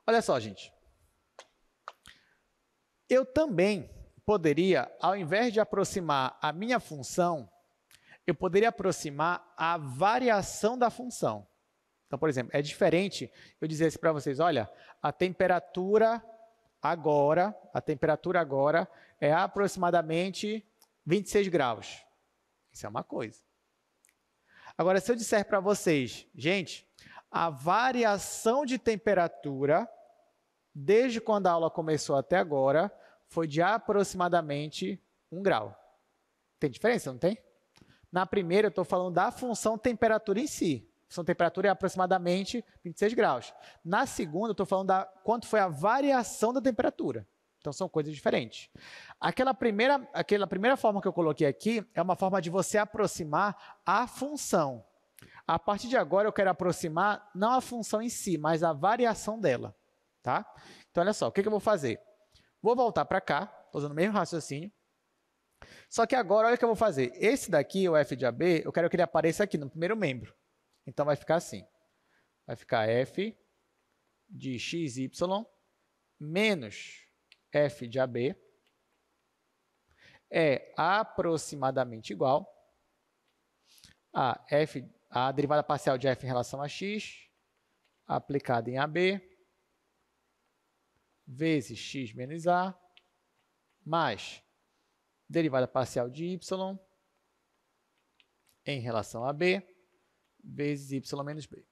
olha só, gente. Eu também poderia, ao invés de aproximar a minha função, eu poderia aproximar a variação da função. Então, por exemplo, é diferente eu dizer assim para vocês, olha, a temperatura agora é aproximadamente 26 graus. Isso é uma coisa. Agora, se eu disser para vocês, gente, a variação de temperatura desde quando a aula começou até agora, foi de aproximadamente 1 grau. Tem diferença, não tem? Na primeira, eu estou falando da função temperatura em si. A função temperatura é aproximadamente 26 graus. Na segunda, eu estou falando da quanto foi a variação da temperatura. Então, são coisas diferentes. Aquela primeira forma que eu coloquei aqui é uma forma de você aproximar a função. A partir de agora, eu quero aproximar não a função em si, mas a variação dela. Tá? Então, olha só, o que eu vou fazer? Vou voltar para cá, estou usando o mesmo raciocínio. Só que agora, olha o que eu vou fazer. Esse daqui, o f de AB, eu quero que ele apareça aqui no primeiro membro. Então, vai ficar assim. Vai ficar f de xy menos f de AB é aproximadamente igual a derivada parcial de f em relação a x aplicada em AB vezes x menos a mais derivada parcial de y em relação a b vezes y menos b.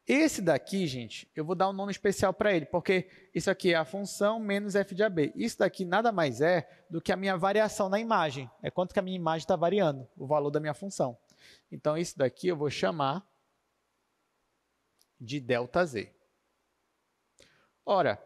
Esse daqui, gente, eu vou dar um nome especial para ele, porque isso aqui é a função menos f de AB. Isso daqui nada mais é do que a minha variação na imagem. É quanto que a minha imagem está variando, o valor da minha função. Então, isso daqui eu vou chamar de ΔZ. Ora,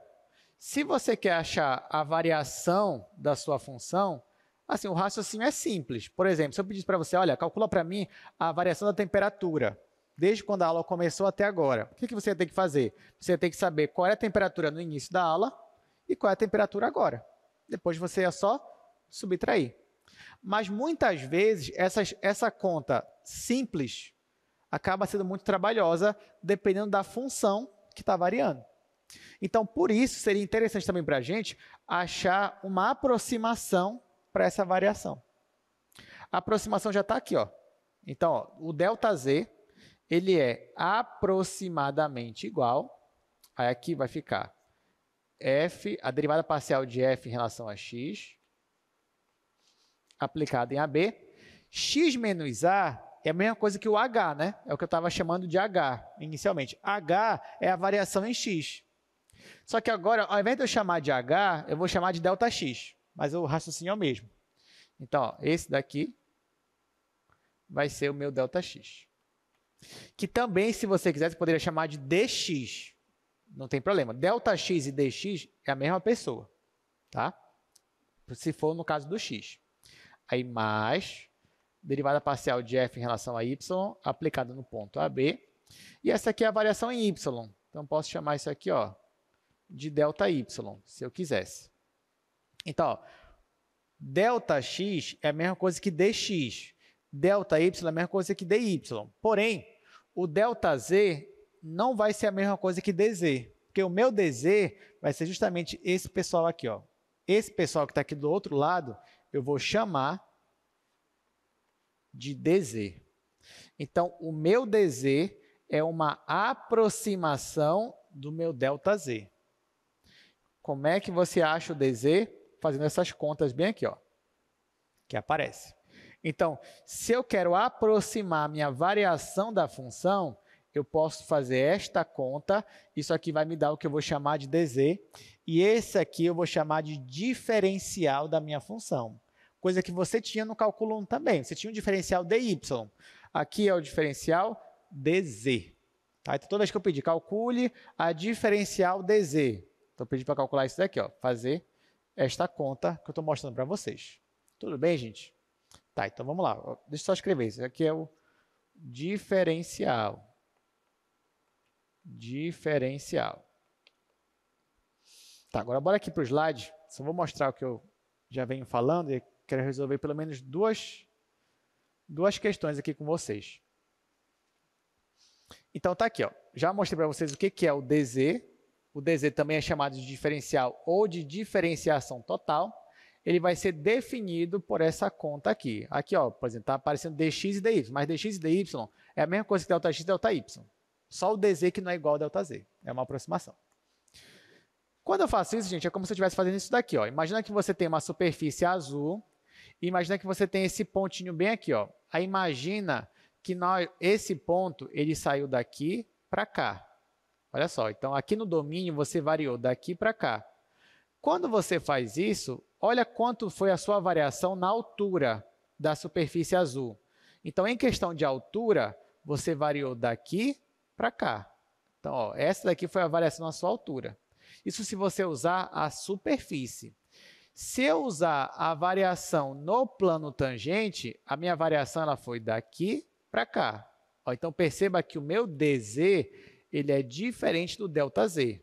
se você quer achar a variação da sua função, assim, o raciocínio é simples. Por exemplo, se eu pedisse para você, olha, calcula para mim a variação da temperatura, desde quando a aula começou até agora. O que você tem que fazer? Você tem que saber qual é a temperatura no início da aula e qual é a temperatura agora. Depois você é só subtrair. Mas muitas vezes essa conta simples acaba sendo muito trabalhosa, dependendo da função que está variando. Então, por isso, seria interessante também para a gente achar uma aproximação para essa variação. A aproximação já está aqui, ó. Então, ó, o ΔZ, ele é aproximadamente igual, aí aqui vai ficar f, a derivada parcial de f em relação a x, aplicada em AB. X menos a é a mesma coisa que o h, né? É o que eu estava chamando de h inicialmente. H é a variação em x. Só que agora, ao invés de eu chamar de h, eu vou chamar de ΔX, mas o raciocínio é o mesmo. Então, ó, esse daqui vai ser o meu ΔX. Que também, se você quiser, você poderia chamar de dx. Não tem problema. ΔX e dx é a mesma pessoa, tá? Se for no caso do x. Aí, mais derivada parcial de f em relação a y, aplicada no ponto AB. E essa aqui é a variação em y. Então, posso chamar isso aqui, ó, de ΔY, se eu quisesse. Então, ó, ΔX é a mesma coisa que dx. ΔY é a mesma coisa que dy. Porém, o ΔZ não vai ser a mesma coisa que dz, porque o meu dz vai ser justamente esse pessoal aqui, ó. Esse pessoal que está aqui do outro lado, eu vou chamar de dz. Então, o meu dz é uma aproximação do meu ΔZ. Como é que você acha o dz? Fazendo essas contas bem aqui, ó, que aparece. Então, se eu quero aproximar a minha variação da função, eu posso fazer esta conta, isso aqui vai me dar o que eu vou chamar de dz, e esse aqui eu vou chamar de diferencial da minha função, coisa que você tinha no cálculo 1 também, você tinha um diferencial dy, aqui é o diferencial dz. Tá? Então, toda vez que eu pedir, calcule a diferencial dz, então eu pedi para calcular isso daqui, ó, fazer esta conta que eu estou mostrando para vocês. Tudo bem, gente? Tá, então vamos lá. Deixa eu só escrever. Isso aqui é o diferencial. Diferencial. Tá, agora bora aqui para o slide. Só vou mostrar o que eu já venho falando e quero resolver pelo menos duas questões aqui com vocês. Então tá aqui, ó. Já mostrei para vocês o que é o dz. O dz também é chamado de diferencial ou de diferenciação total. Ele vai ser definido por essa conta aqui. Aqui, ó, por exemplo, está aparecendo dx e dy, mas dx e dy é a mesma coisa que ΔX e ΔY. Só o dz que não é igual ao ΔZ. É uma aproximação. Quando eu faço isso, gente, é como se eu estivesse fazendo isso daqui, ó. Imagina que você tem uma superfície azul e imagina que você tem esse pontinho bem aqui, ó. Aí imagina que esse ponto ele saiu daqui para cá. Olha só, então aqui no domínio você variou daqui para cá. Quando você faz isso, olha quanto foi a sua variação na altura da superfície azul. Então, em questão de altura, você variou daqui para cá. Então, ó, essa daqui foi a variação na sua altura. Isso se você usar a superfície. Se eu usar a variação no plano tangente, a minha variação ela foi daqui para cá. Ó, então, perceba que o meu dz ele é diferente do ΔZ.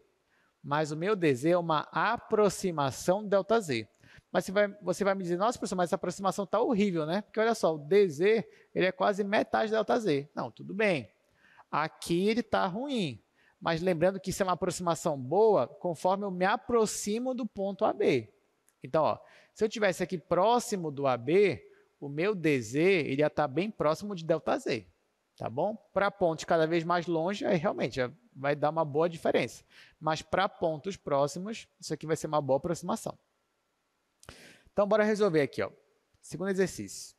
Mas o meu dz é uma aproximação do ΔZ. Mas você vai me dizer, nossa, professor, mas essa aproximação está horrível, né? Porque olha só, o dz ele é quase metade do ΔZ. Não, tudo bem. Aqui ele está ruim. Mas lembrando que isso é uma aproximação boa conforme eu me aproximo do ponto AB. Então, ó, se eu estivesse aqui próximo do AB, o meu dz ele ia estar bem próximo de ΔZ. Tá bom? Para pontos cada vez mais longe, aí realmente vai dar uma boa diferença. Mas para pontos próximos, isso aqui vai ser uma boa aproximação. Então, bora resolver aqui, ó. Segundo exercício.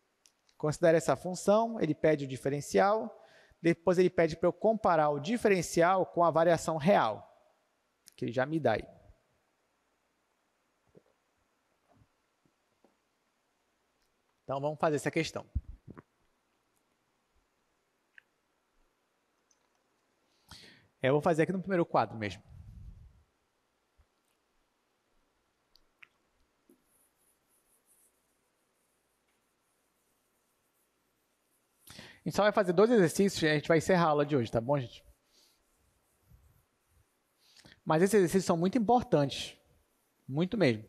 Considere essa função, ele pede o diferencial, depois ele pede para eu comparar o diferencial com a variação real, que ele já me dá aí. Então, vamos fazer essa questão. Eu vou fazer aqui no primeiro quadro mesmo. A gente só vai fazer 2 exercícios e a gente vai encerrar a aula de hoje, tá bom, gente? Mas esses exercícios são muito importantes. Muito mesmo.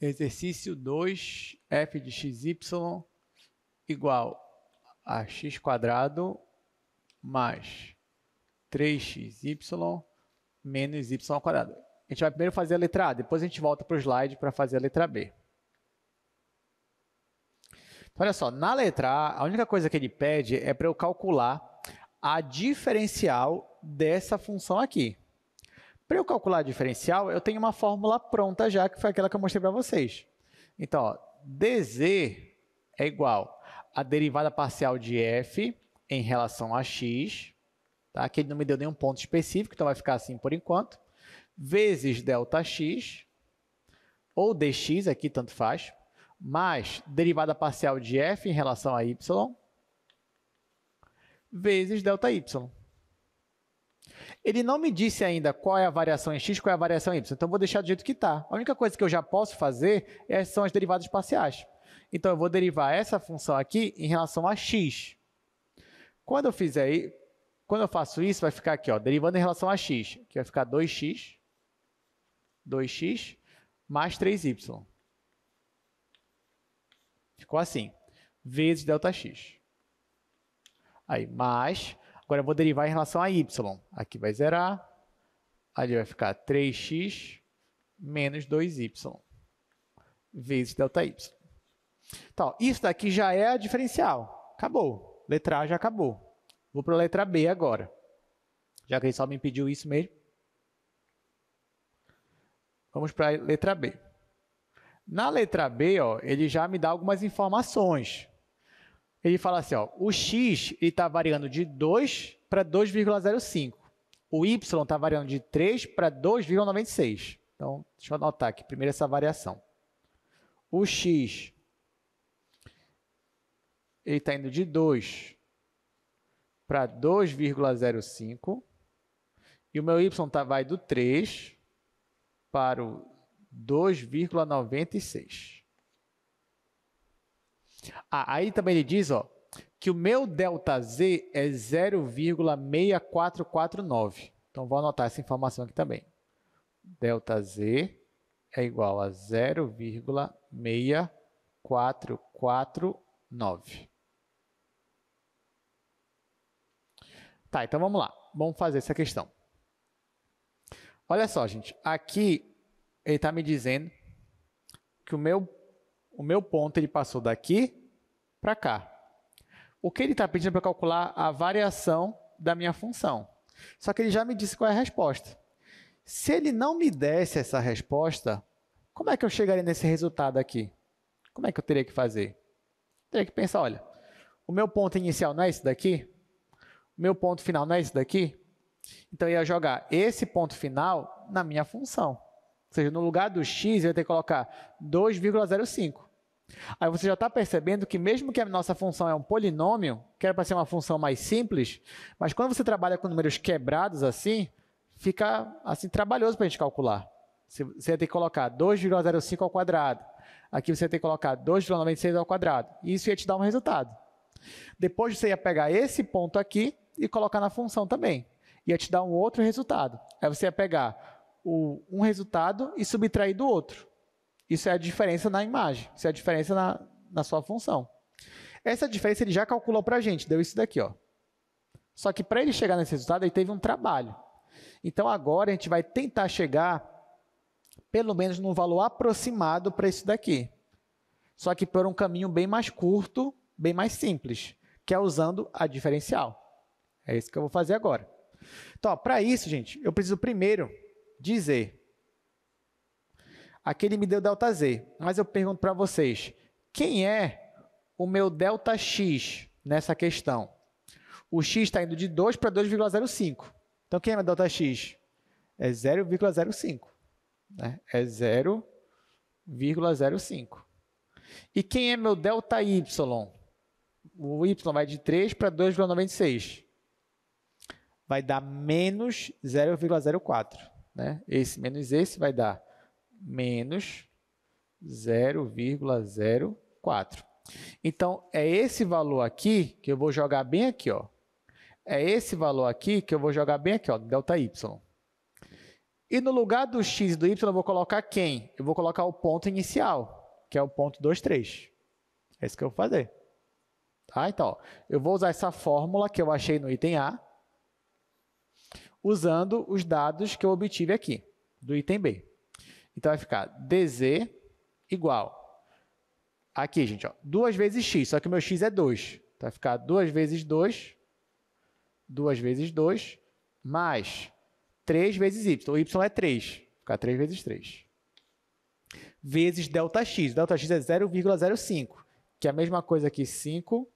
Exercício 2, f de xy igual a x² mais 3xy menos y². A gente vai primeiro fazer a letra A, depois a gente volta para o slide para fazer a letra B. Então, olha só, na letra A, a única coisa que ele pede é para eu calcular a diferencial dessa função aqui. Para eu calcular a diferencial, eu tenho uma fórmula pronta já, que foi aquela que eu mostrei para vocês. Então, ó, dz é igual a derivada parcial de f em relação a x, tá? Aqui ele não me deu nenhum ponto específico, então vai ficar assim por enquanto, vezes ΔX, ou dx, aqui tanto faz, mais derivada parcial de f em relação a y, vezes ΔY. Ele não me disse ainda qual é a variação em x, qual é a variação em y, então eu vou deixar do jeito que está. A única coisa que eu já posso fazer são as derivadas parciais. Então, eu vou derivar essa função aqui em relação a x. Quando eu faço isso, vai ficar aqui, ó, derivando em relação a x, que vai ficar 2x mais 3y. Ficou assim, vezes ΔX. Aí, mais, agora eu vou derivar em relação a y. Aqui vai zerar, ali vai ficar 3x menos 2y, vezes ΔY. Então, isso daqui já é a diferencial. Acabou. Letra A já acabou. Vou para a letra B agora. Já que ele só me pediu isso mesmo. Vamos para a letra B. Na letra B, ó, ele já me dá algumas informações. Ele fala assim, ó, o x está variando de 2 para 2,05. O y está variando de 3 para 2,96. Então, deixa eu anotar aqui primeiro essa variação. O x está indo de 2 para 2,05. E o meu y vai do 3 para o 2,96. Aí também ele diz, ó, que o meu ΔZ é 0,6449. Então, vou anotar essa informação aqui também. ΔZ é igual a 0,6449. Tá, então vamos lá. Vamos fazer essa questão. Olha só, gente. Aqui ele está me dizendo que o meu ponto ele passou daqui para cá. O que ele está pedindo para calcular a variação da minha função. Só que ele já me disse qual é a resposta. Se ele não me desse essa resposta, como é que eu chegaria nesse resultado aqui? Como é que eu teria que fazer? Teria que pensar, olha, o meu ponto inicial não é esse daqui? O meu ponto final não é esse daqui? Então, eu ia jogar esse ponto final na minha função. Ou seja, no lugar do x, eu ia ter que colocar 2,05. Aí você já está percebendo que mesmo que a nossa função é um polinômio, que era para ser uma função mais simples, mas quando você trabalha com números quebrados assim, fica assim trabalhoso para a gente calcular. Você ia ter que colocar 2,05 ao quadrado. Aqui você ia ter que colocar 2,96 ao quadrado. E isso ia te dar um resultado. Depois você ia pegar esse ponto aqui e colocar na função também. Ia te dar um outro resultado. Aí você ia pegar um resultado e subtrair do outro. Isso é a diferença na imagem. Isso é a diferença na sua função. Essa diferença ele já calculou para a gente. Deu isso daqui, ó. Só que para ele chegar nesse resultado, ele teve um trabalho. Então, agora a gente vai tentar chegar pelo menos num valor aproximado para isso daqui. Só que por um caminho bem mais curto, bem mais simples, que é usando a diferencial. É isso que eu vou fazer agora. Então, para isso, gente, eu preciso primeiro dizer. Aqui ele me deu ΔZ, mas eu pergunto para vocês, quem é o meu ΔX nessa questão? O x está indo de 2 para 2,05. Então, quem é meu ΔX? É 0,05. Né? É 0,05. E quem é meu ΔY? O y vai de 3 para 2,96. Vai dar menos 0,04. Né? Esse menos esse vai dar menos 0,04. Então, é esse valor aqui que eu vou jogar bem aqui, ó. É esse valor aqui que eu vou jogar bem aqui, ó, ΔY. E no lugar do x e do y, eu vou colocar quem? Eu vou colocar o ponto inicial, que é o ponto 2, 3. É isso que eu vou fazer. Tá? Então, ó, eu vou usar essa fórmula que eu achei no item A, usando os dados que eu obtive aqui, do item B. Então, vai ficar dz igual. Aqui, gente, ó, 2 vezes x, só que o meu x é 2. Então, vai ficar 2 vezes 2, 2 vezes 2, mais 3 vezes y. O y é 3. Vai ficar 3 vezes 3. Vezes ΔX. ΔX é 0,05, que é a mesma coisa que 5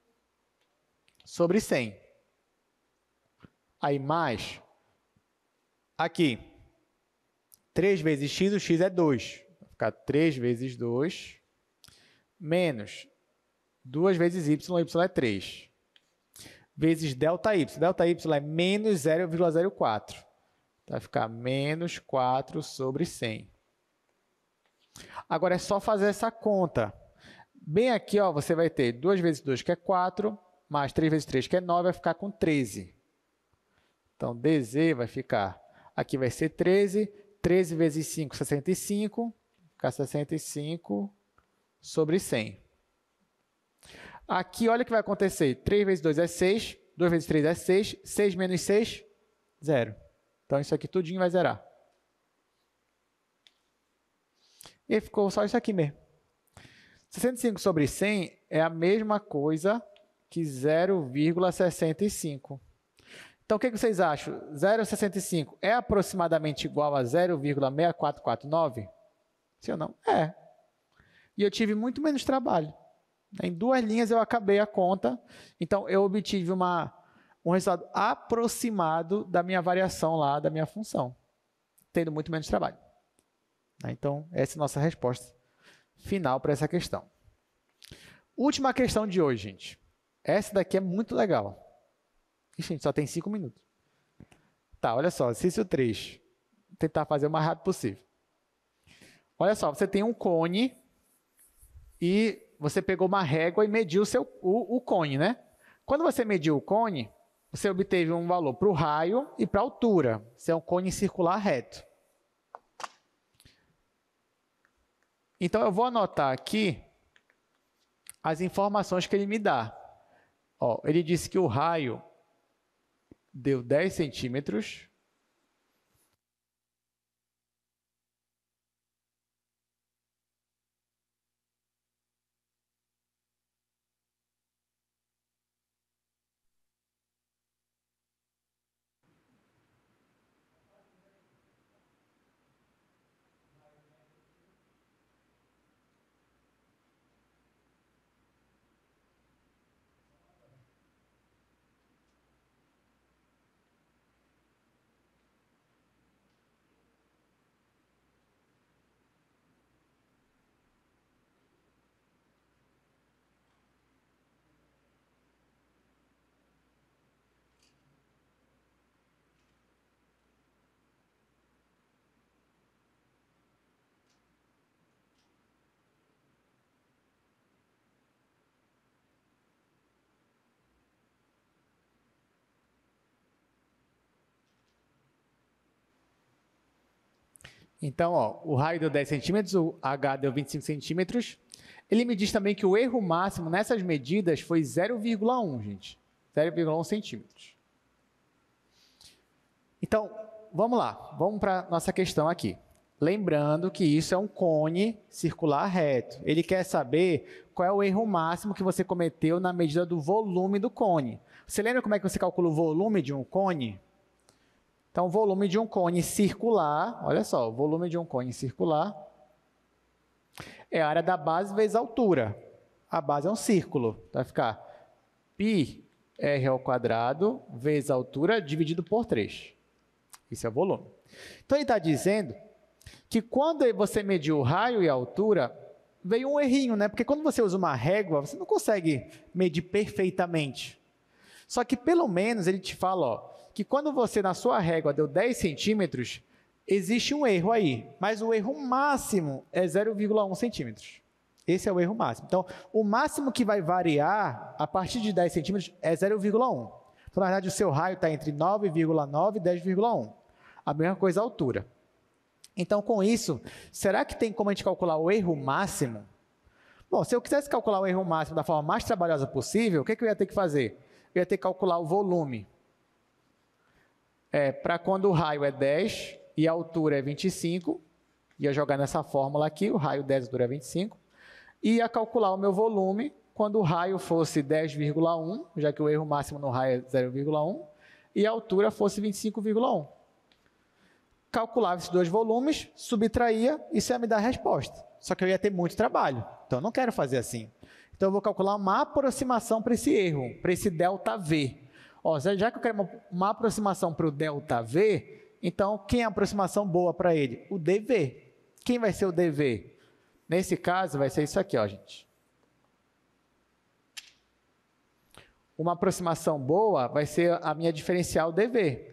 sobre 100. Aí, mais, aqui, 3 vezes x, o x é 2. Vai ficar 3 vezes 2, menos 2 vezes y, o y é 3. Vezes ΔY. ΔY é menos 0,04. Vai ficar menos 4 sobre 100. Agora é só fazer essa conta. Bem aqui, ó, você vai ter 2 vezes 2, que é 4, mais 3 vezes 3, que é 9, vai ficar com 13. Então, dz vai ficar, aqui vai ser 13, 13 vezes 5, 65, vai ficar 65 sobre 100. Aqui, olha o que vai acontecer. 3 vezes 2 é 6, 2 vezes 3 é 6, 6 menos 6, 0. Então, isso aqui tudinho vai zerar. E ficou só isso aqui mesmo. 65 sobre 100 é a mesma coisa que 0,65. Então, o que vocês acham? 0,65 é aproximadamente igual a 0,6449? Sim ou não? É. E eu tive muito menos trabalho. Em 2 linhas eu acabei a conta, então eu obtive um resultado aproximado da minha variação lá, da minha função, tendo muito menos trabalho. Então, essa é a nossa resposta final para essa questão. Última questão de hoje, gente. Essa daqui é muito legal. Ixi, gente, só tem 5 minutos. Tá, olha só, exercício 3. Vou tentar fazer o mais rápido possível. Olha só, você tem um cone e você pegou uma régua e mediu o cone, né? Quando você mediu o cone, você obteve um valor para o raio e para a altura. Isso é um cone circular reto. Então, eu vou anotar aqui as informações que ele me dá. Ó, ele disse que o raio deu 10 centímetros. Então, ó, o raio deu 10 centímetros, o H deu 25 centímetros. Ele me diz também que o erro máximo nessas medidas foi 0,1, gente. 0,1 centímetros. Então, vamos lá. Vamos para a nossa questão aqui. Lembrando que isso é um cone circular reto. Ele quer saber qual é o erro máximo que você cometeu na medida do volume do cone. Você lembra como é que você calcula o volume de um cone? Então, o volume de um cone circular, olha só, o volume de um cone circular é a área da base vezes a altura. A base é um círculo, então vai ficar πr ao quadrado vezes a altura dividido por 3. Isso é o volume. Então, ele está dizendo que quando você mediu o raio e a altura, veio um errinho, né? Porque quando você usa uma régua, você não consegue medir perfeitamente. Só que pelo menos ele te fala, ó, que quando você na sua régua deu 10 centímetros, existe um erro aí, mas o erro máximo é 0,1 centímetros. Esse é o erro máximo. Então, o máximo que vai variar a partir de 10 centímetros é 0,1. Então, na verdade, o seu raio está entre 9,9 e 10,1. A mesma coisa a altura. Então, com isso, será que tem como a gente calcular o erro máximo? Bom, se eu quisesse calcular o erro máximo da forma mais trabalhosa possível, o que eu ia ter que fazer? Eu ia ter que calcular o volume. Para quando o raio é 10 e a altura é 25, ia jogar nessa fórmula aqui, o raio 10 e a altura é 25, e ia calcular o meu volume quando o raio fosse 10,1, já que o erro máximo no raio é 0,1, e a altura fosse 25,1. Calculava esses dois volumes, subtraía, isso ia me dar a resposta. Só que eu ia ter muito trabalho, então eu não quero fazer assim. Então eu vou calcular uma aproximação para esse erro, para esse ΔV. Ó, já que eu quero uma aproximação para o ΔV, então quem é a aproximação boa para ele? O dV. Quem vai ser o dV? Nesse caso vai ser isso aqui, ó, gente. Uma aproximação boa vai ser a minha diferencial dV.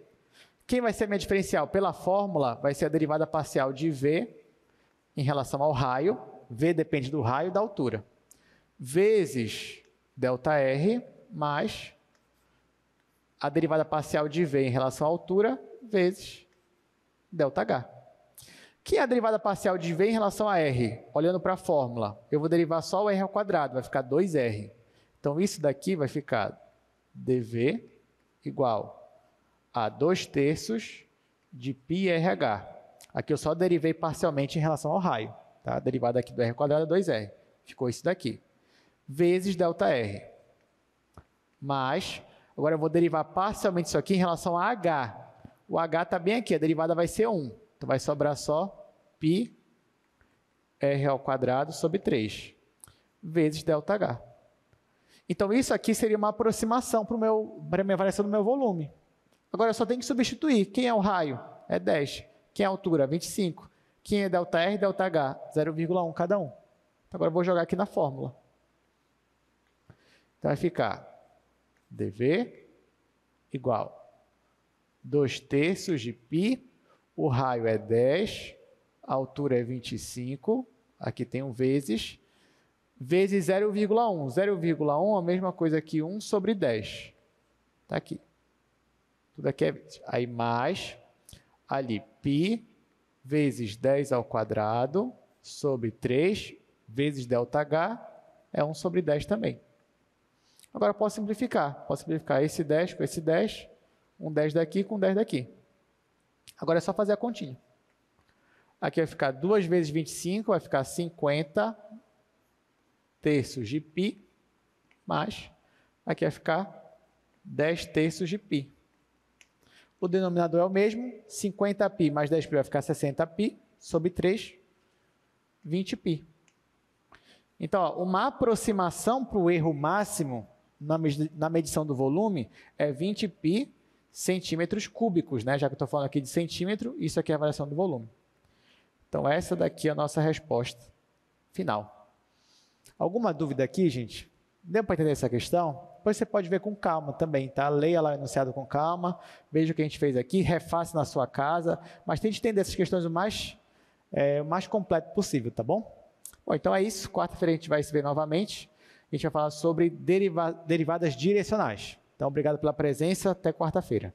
Quem vai ser a minha diferencial? Pela fórmula, vai ser a derivada parcial de V em relação ao raio. V depende do raio e da altura. Vezes ΔR mais a derivada parcial de V em relação à altura vezes ΔH. Que é a derivada parcial de V em relação a R? Olhando para a fórmula, eu vou derivar só o R ao quadrado, vai ficar 2R. Então, isso daqui vai ficar dV igual a 2/3 de πRH. Aqui eu só derivei parcialmente em relação ao raio. Tá? A derivada aqui do R ao quadrado é 2R. Ficou isso daqui. Vezes ΔR. Mas, agora eu vou derivar parcialmente isso aqui em relação a H. O H está bem aqui, a derivada vai ser 1. Então, vai sobrar só πr ao quadrado sobre 3, vezes ΔH. Então, isso aqui seria uma aproximação para a minha variação do meu volume. Agora, eu só tenho que substituir. Quem é o raio? É 10. Quem é a altura? 25. Quem é ΔR e ΔH? 0,1 cada um. Então, agora eu vou jogar aqui na fórmula. Então, vai ficar dV igual 2/3 de π, o raio é 10, a altura é 25, aqui tem um vezes 0,1. 0,1 é a mesma coisa que 1 sobre 10. Está aqui. Tudo aqui é vezes. Aí mais, ali, π vezes 10 ao quadrado sobre 3 vezes ΔH é 1 sobre 10 também. Agora eu posso simplificar. Posso simplificar esse 10 com esse 10, um 10 daqui com um 10 daqui. Agora é só fazer a continha. Aqui vai ficar 2 vezes 25, vai ficar 50 terços de π, mais aqui vai ficar 10 terços de π. O denominador é o mesmo, 50π mais 10π vai ficar 60π, sobre 3, 20π. Então, ó, uma aproximação para o erro máximo na medição do volume é 20π centímetros cúbicos, né? Já que eu estou falando aqui de centímetro, isso aqui é a variação do volume. Então, essa daqui é a nossa resposta final. Alguma dúvida aqui, gente? Deu para entender essa questão? Depois você pode ver com calma também, tá? Leia lá o enunciado com calma, veja o que a gente fez aqui, refaça na sua casa, mas tente entender essas questões o mais completo possível, tá bom? Bom, então é isso. Quarta-feira a gente vai se ver novamente. A gente vai falar sobre derivadas direcionais. Então, obrigado pela presença. Até quarta-feira.